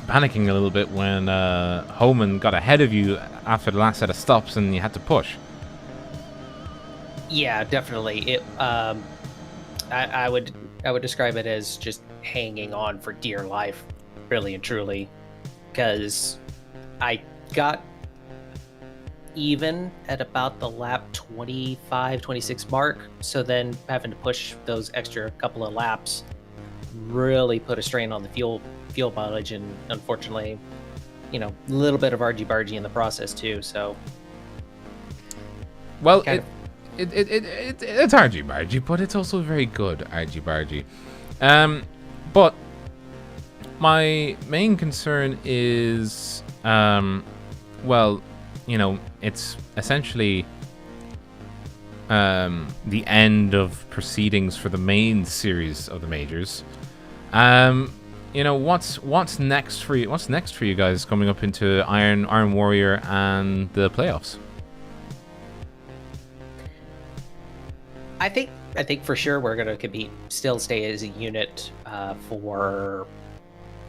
panicking a little bit when Homan got ahead of you after the last set of stops and you had to push. Yeah, definitely. It. I would describe it as just hanging on for dear life, really and truly, because I got even at about the lap 25, 26 mark. So then having to push those extra couple of laps really put a strain on the fuel mileage, and unfortunately, a little bit of argy-bargy in the process too. So, well, it's argy-bargy, but it's also very good argy-bargy. But my main concern is, it's essentially the end of proceedings for the main series of the majors. What's next for you? What's next for you guys coming up into Iron Warrior and the playoffs? I think for sure we're gonna still stay as a unit for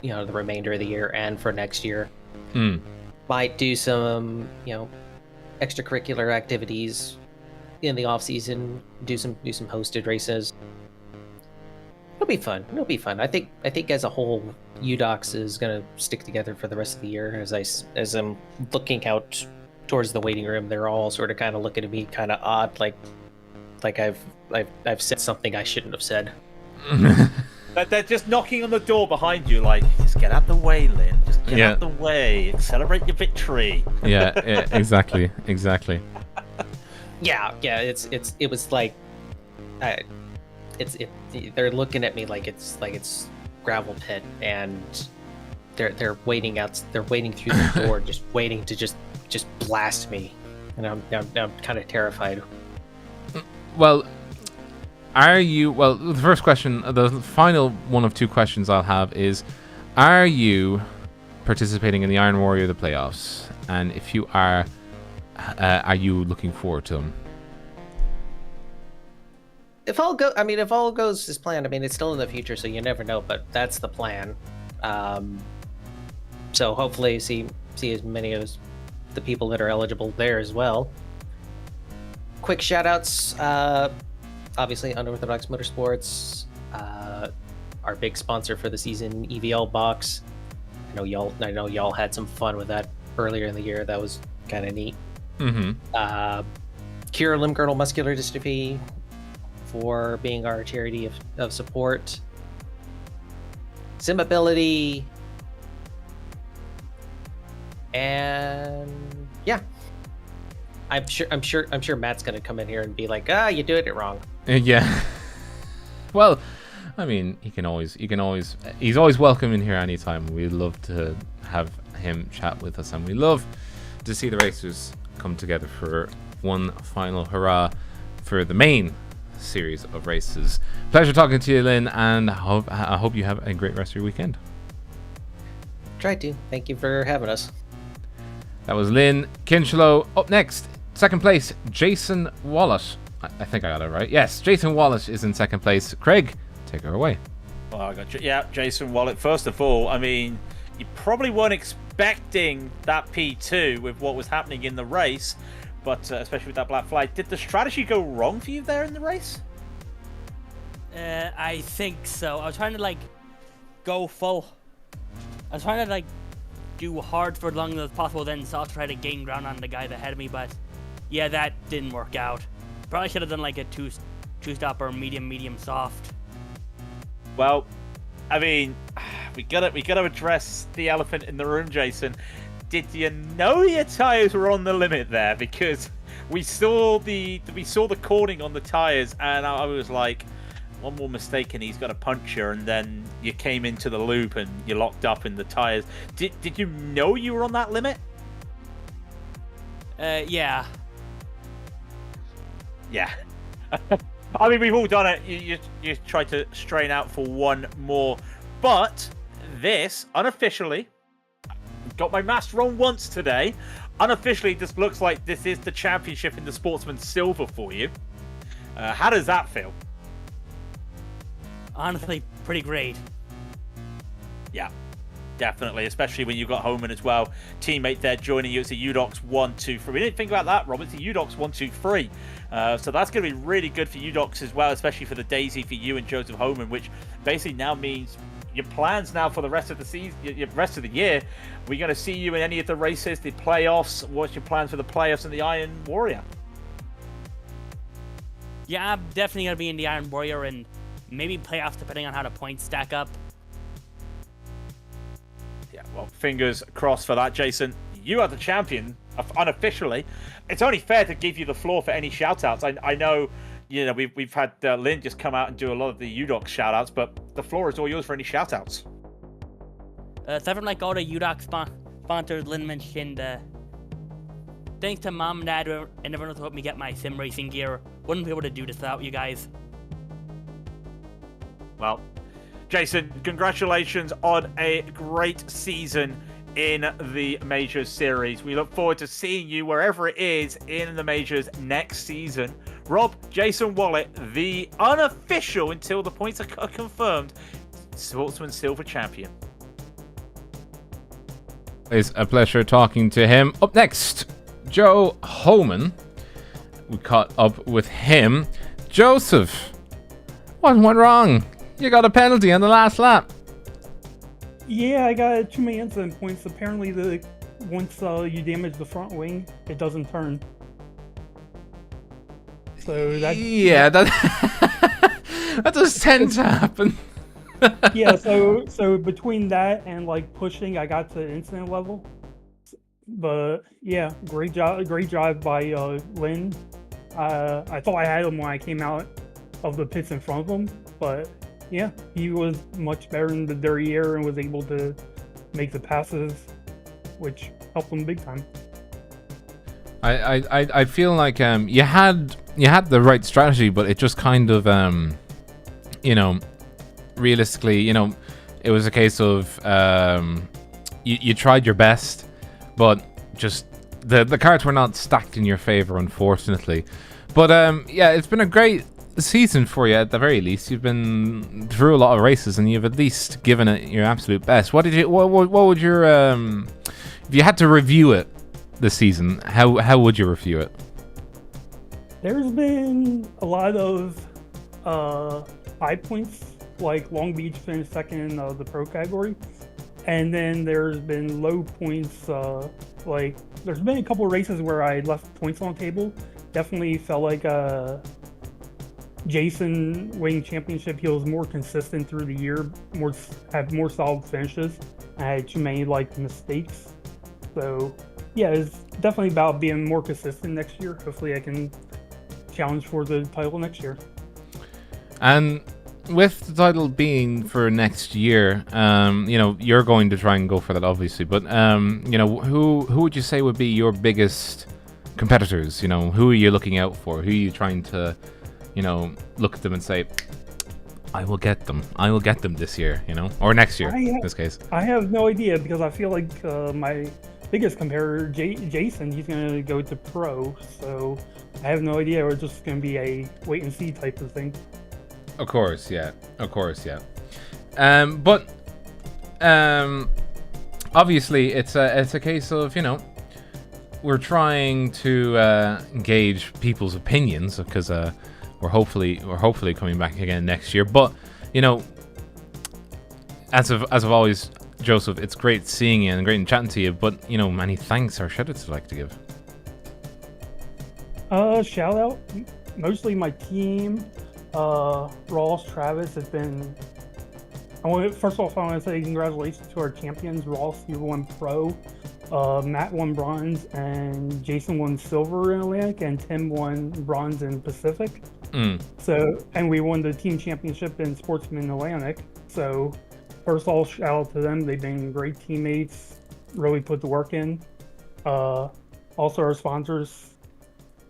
the remainder of the year and for next year. Might do some extracurricular activities in the off season. Do some hosted races. It'll be fun. I think as a whole, UDOX is gonna stick together for the rest of the year. As I'm looking out towards the waiting room, they're all sort of kind of looking at me kind of odd, like I've said something I shouldn't have said. They're just knocking on the door behind you, like, just get out the way, Lynn. Just get out the way. Celebrate your victory. Yeah, exactly. Yeah. It was like, they're looking at me like it's gravel pit, and they're waiting through the door, just waiting to just blast me, and I'm kind of terrified. Well, the first question, the final one of two questions I'll have is, are you participating in the Iron Warrior, the playoffs? And if you are you looking forward to them? If all goes as planned, it's still in the future, so you never know, but that's the plan. So hopefully see as many of the people that are eligible there as well. Quick shout outs, obviously Unorthodox Motorsports, our big sponsor for the season, EVL Box. I know y'all had some fun with that earlier in the year. That was kind of neat. Cure Limb Girdle Muscular Dystrophy for being our charity of support. Simability, and yeah. I'm sure Matt's gonna come in here and be like, you did it wrong. Yeah. Well, I mean, he's always welcome in here anytime. We'd love to have him chat with us, and we love to see the racers come together for one final hurrah for the main series of races. Pleasure talking to you, Lynn, and I hope you have a great rest of your weekend. Try to. Thank you for having us. That was Lynn Kinchlow. Up next, second place, Jason Wallet. I think I got it right. Yes, Jason Wallet is in second place. Craig, take her away. Well, I got Jason Wallet. First of all, I mean, you probably weren't expecting that P2 with what was happening in the race, but especially with that black flag. Did the strategy go wrong for you there in the race? I think so. I was trying to go full. I was trying to do hard for as long as possible, then soft try to gain ground on the guy that had me, but yeah, that didn't work out. Probably should have done a two-stop or medium soft. Well, I mean, we gotta address the elephant in the room, Jason. Did you know your tires were on the limit there? Because we saw the cording on the tires, and I was like, one more mistake and he's got a puncture, and then you came into the loop and you locked up in the tires. Did you know you were on that limit? Yeah. Yeah. I mean, we've all done it. You tried to strain out for one more. But this, unofficially, got my maths wrong once today. Unofficially, this looks like this is the championship in the Sportsman Silver for you. How does that feel? Honestly, pretty great. Yeah, definitely. Especially when you got Homan as well. Teammate there joining you. It's a UDOX 1-2-3. We didn't think about that, Rob. It's a UDOX 1-2-3. So that's going to be really good for UDOX as well, especially for the Daisy, for you and Joseph Homan, which basically now means your plans now for the rest of the season, the rest of the year. We're going to see you in any of the races, the playoffs. What's your plans for the playoffs and the Iron Warrior? Yeah, I'm definitely going to be in the Iron Warrior and maybe playoffs depending on how the points stack up. Yeah, well, fingers crossed for that, Jason. You are the champion, unofficially. It's only fair to give you the floor for any shout-outs. I know, we've had Lynn just come out and do a lot of the UDOX shout-outs, but the floor is all yours for any shout-outs. Seven like all the UDOX sponsors Lynn mentioned. Thanks to Mom and Dad and everyone who helped me get my sim racing gear. Wouldn't be able to do this without you guys. Well, Jason, congratulations on a great season in the Majors series. We look forward to seeing you wherever it is in the Majors next season. Rob, Jason Wallet, the unofficial, until the points are confirmed, Sportsman Silver champion. It's a pleasure talking to him. Up next, Joe Homan. We caught up with him. Joseph, what went wrong? You got a penalty on the last lap. Yeah, I got too many incident points. Apparently, once you damage the front wing, it doesn't turn. So that that does tend to happen. Yeah, so between that and pushing, I got to incident level. But yeah, great job by Lynn. I thought I had him when I came out of the pits in front of him, but yeah, he was much better in the dirty air and was able to make the passes, which helped him big time. I feel like you had the right strategy, but it just kind of realistically, it was a case of you tried your best, but just the cards were not stacked in your favor, unfortunately. But yeah, it's been a great season for you at the very least. You've been through a lot of races and you've at least given it your absolute best. What would your if you had to review it this season, how would you review it? There's been a lot of high points, like Long Beach finished second in the pro category, and then there's been low points. Like there's been a couple races where I left points on the table. Definitely felt like Jason winning championship. He was more consistent through the year, had more solid finishes. I had too many mistakes. So yeah, it's definitely about being more consistent next year. Hopefully I can challenge for the title next year. And with the title being for next year, you're going to try and go for that, obviously. But who would you say would be your biggest competitors? Who are you looking out for? Who are you trying to, look at them and say, I will get them. I will get them this year, or next year in this case. I have no idea because I feel like my biggest competitor, Jason, he's going to go to pro. So I have no idea. We're just going to be a wait and see type of thing. Of course, yeah. Obviously, it's a case of we're trying to gauge people's opinions because we're hopefully coming back again next year. But as of always, Joseph, it's great seeing you and great chatting to you. But many thanks or shout outs I'd like to give. Shout out mostly my team. Ross, Travis has been. First off, I want to say congratulations to our champions. Ross, you won pro. Matt won bronze, and Jason won silver in Atlantic, and Tim won bronze in Pacific. So, and we won the team championship in Sportsman Atlantic. So, first of all, shout out to them. They've been great teammates. Really put the work in. Also, our sponsors,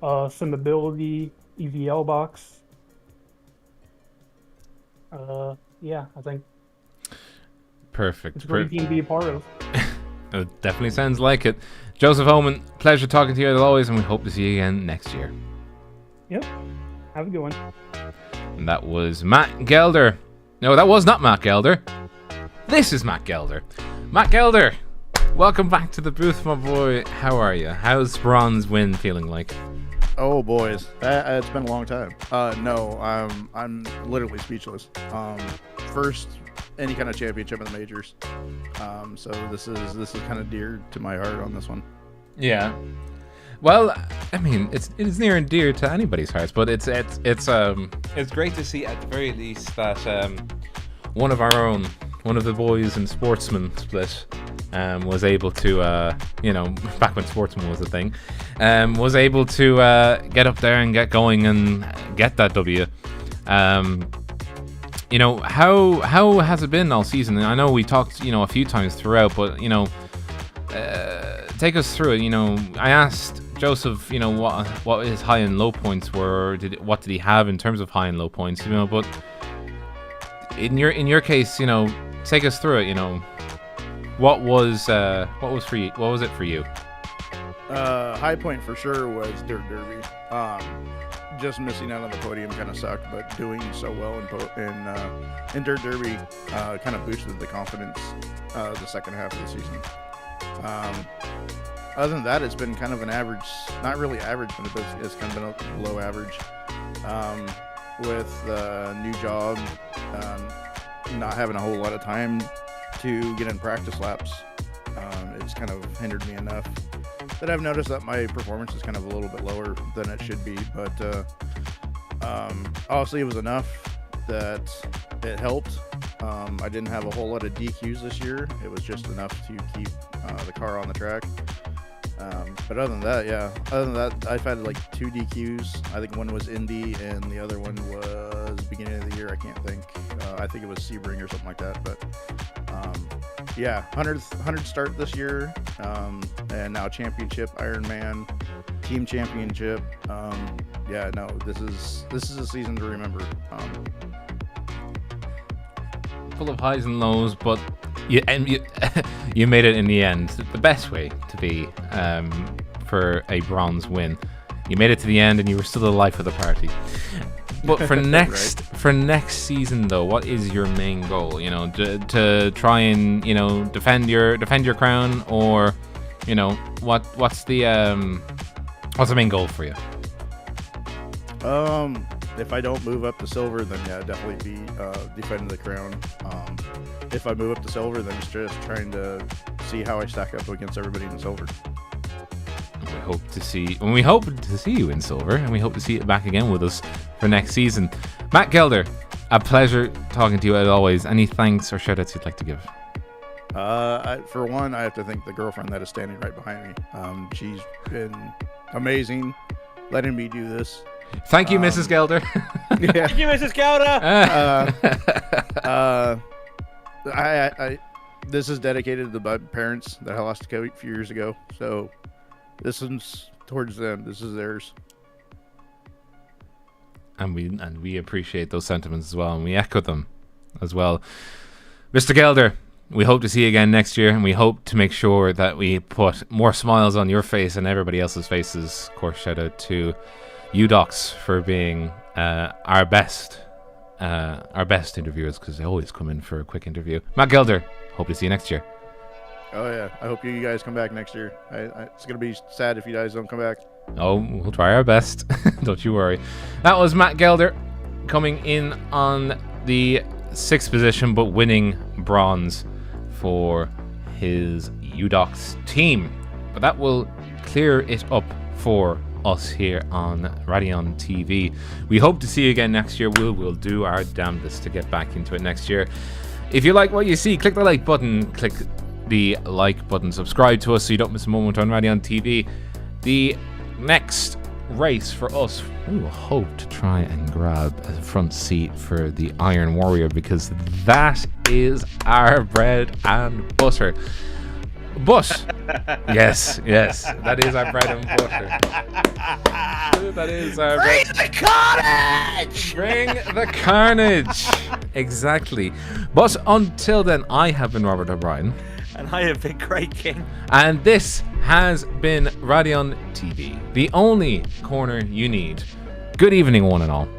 Simability, EVL Box. I think perfect. It's a great team to be a part of. It definitely sounds like it. Joseph Homan, pleasure talking to you as always, and we hope to see you again next year. Yep. Have a good one. And that was Matt Gelder. No, that was not Matt Gelder. This is Matt Gelder. Matt Gelder, welcome back to the booth, my boy. How are you? How's Bronze Win feeling like? Oh boys, it's been a long time. No, I'm literally speechless. First any kind of championship in the majors. So this is kind of dear to my heart on this one. Yeah. Well, I mean, it is near and dear to anybody's hearts, but it's great to see at the very least that one of our own, one of the boys in Sportsman split, was able to, back when Sportsman was a thing, was able to get up there and get going and get that W. How has it been all season? I know we talked, a few times throughout, but take us through it. I asked Joseph, what his high and low points were. What did he have in terms of high and low points? But in your case, take us through it. What was for you? What was it for you? High point for sure was Dirt Derby. Just missing out on the podium kind of sucked, but doing so well in Dirt Derby kind of boosted the confidence the second half of the season. Other than that, it's been kind of an average, not really average, but it's kind of been a below average. With a new job, not having a whole lot of time to get in practice laps, it's kind of hindered me enough that I've noticed that my performance is kind of a little bit lower than it should be. But obviously it was enough that it helped. I didn't have a whole lot of DQs this year. It was just enough to keep the car on the track. But other than that, I've had like 2 DQs. I think one was Indy and the other one was beginning of the year. I can't think. I think it was Sebring or something like that. But 100th start this year, and now championship, Ironman, team championship. This is a season to remember. Full of highs and lows, but you made it in the end. The best way to be for a bronze win. You made it to the end, and you were still the life of the party. But for next season, though, what is your main goal? To try and defend your crown, or what's the main goal for you? If I don't move up to silver, then definitely be defending the crown. If I move up to silver, then it's just trying to see how I stack up against everybody in silver. We hope to see you in silver, and we hope to see it back again with us for next season. Matt Gelder, a pleasure talking to you as always. Any thanks or shout outs you'd like to give? For one, I have to thank the girlfriend that is standing right behind me. She's been amazing, letting me do this. Thank you, Mrs. Gelder. Yeah. Thank you, Mrs. Gelder. I this is dedicated to my parents that I lost a few years ago. So this is towards them. This is theirs. And we appreciate those sentiments as well, and we echo them as well. Mr. Gelder, we hope to see you again next year, and we hope to make sure that we put more smiles on your face and everybody else's faces. Of course, shout out to you, Docs, for being our best interviewers, because they always come in for a quick interview. Matt Gelder, hope to see you next year. Oh yeah, I hope you guys come back next year. It's gonna be sad if you guys don't come back. Oh, we'll try our best. Don't you worry. That was Matt Gelder coming in on the 6th position, but winning bronze for his UDocs team. But that will clear it up for us here on Raidillon TV. We hope to see you again next year. We'll do our damnedest to get back into it next year. If you like what you see, click the like button. Click the like button. Subscribe to us so you don't miss a moment on Raidillon TV. The next race for us, we will hope to try and grab a front seat for the Iron Warrior, because that is our bread and butter. But yes, that is our bread and butter. That is our Bring the carnage! Bring the carnage. Exactly. But until then, I have been Robert O'Brien. And I have been Craig King. And this has been Raidillon TV, the only corner you need. Good evening, one and all.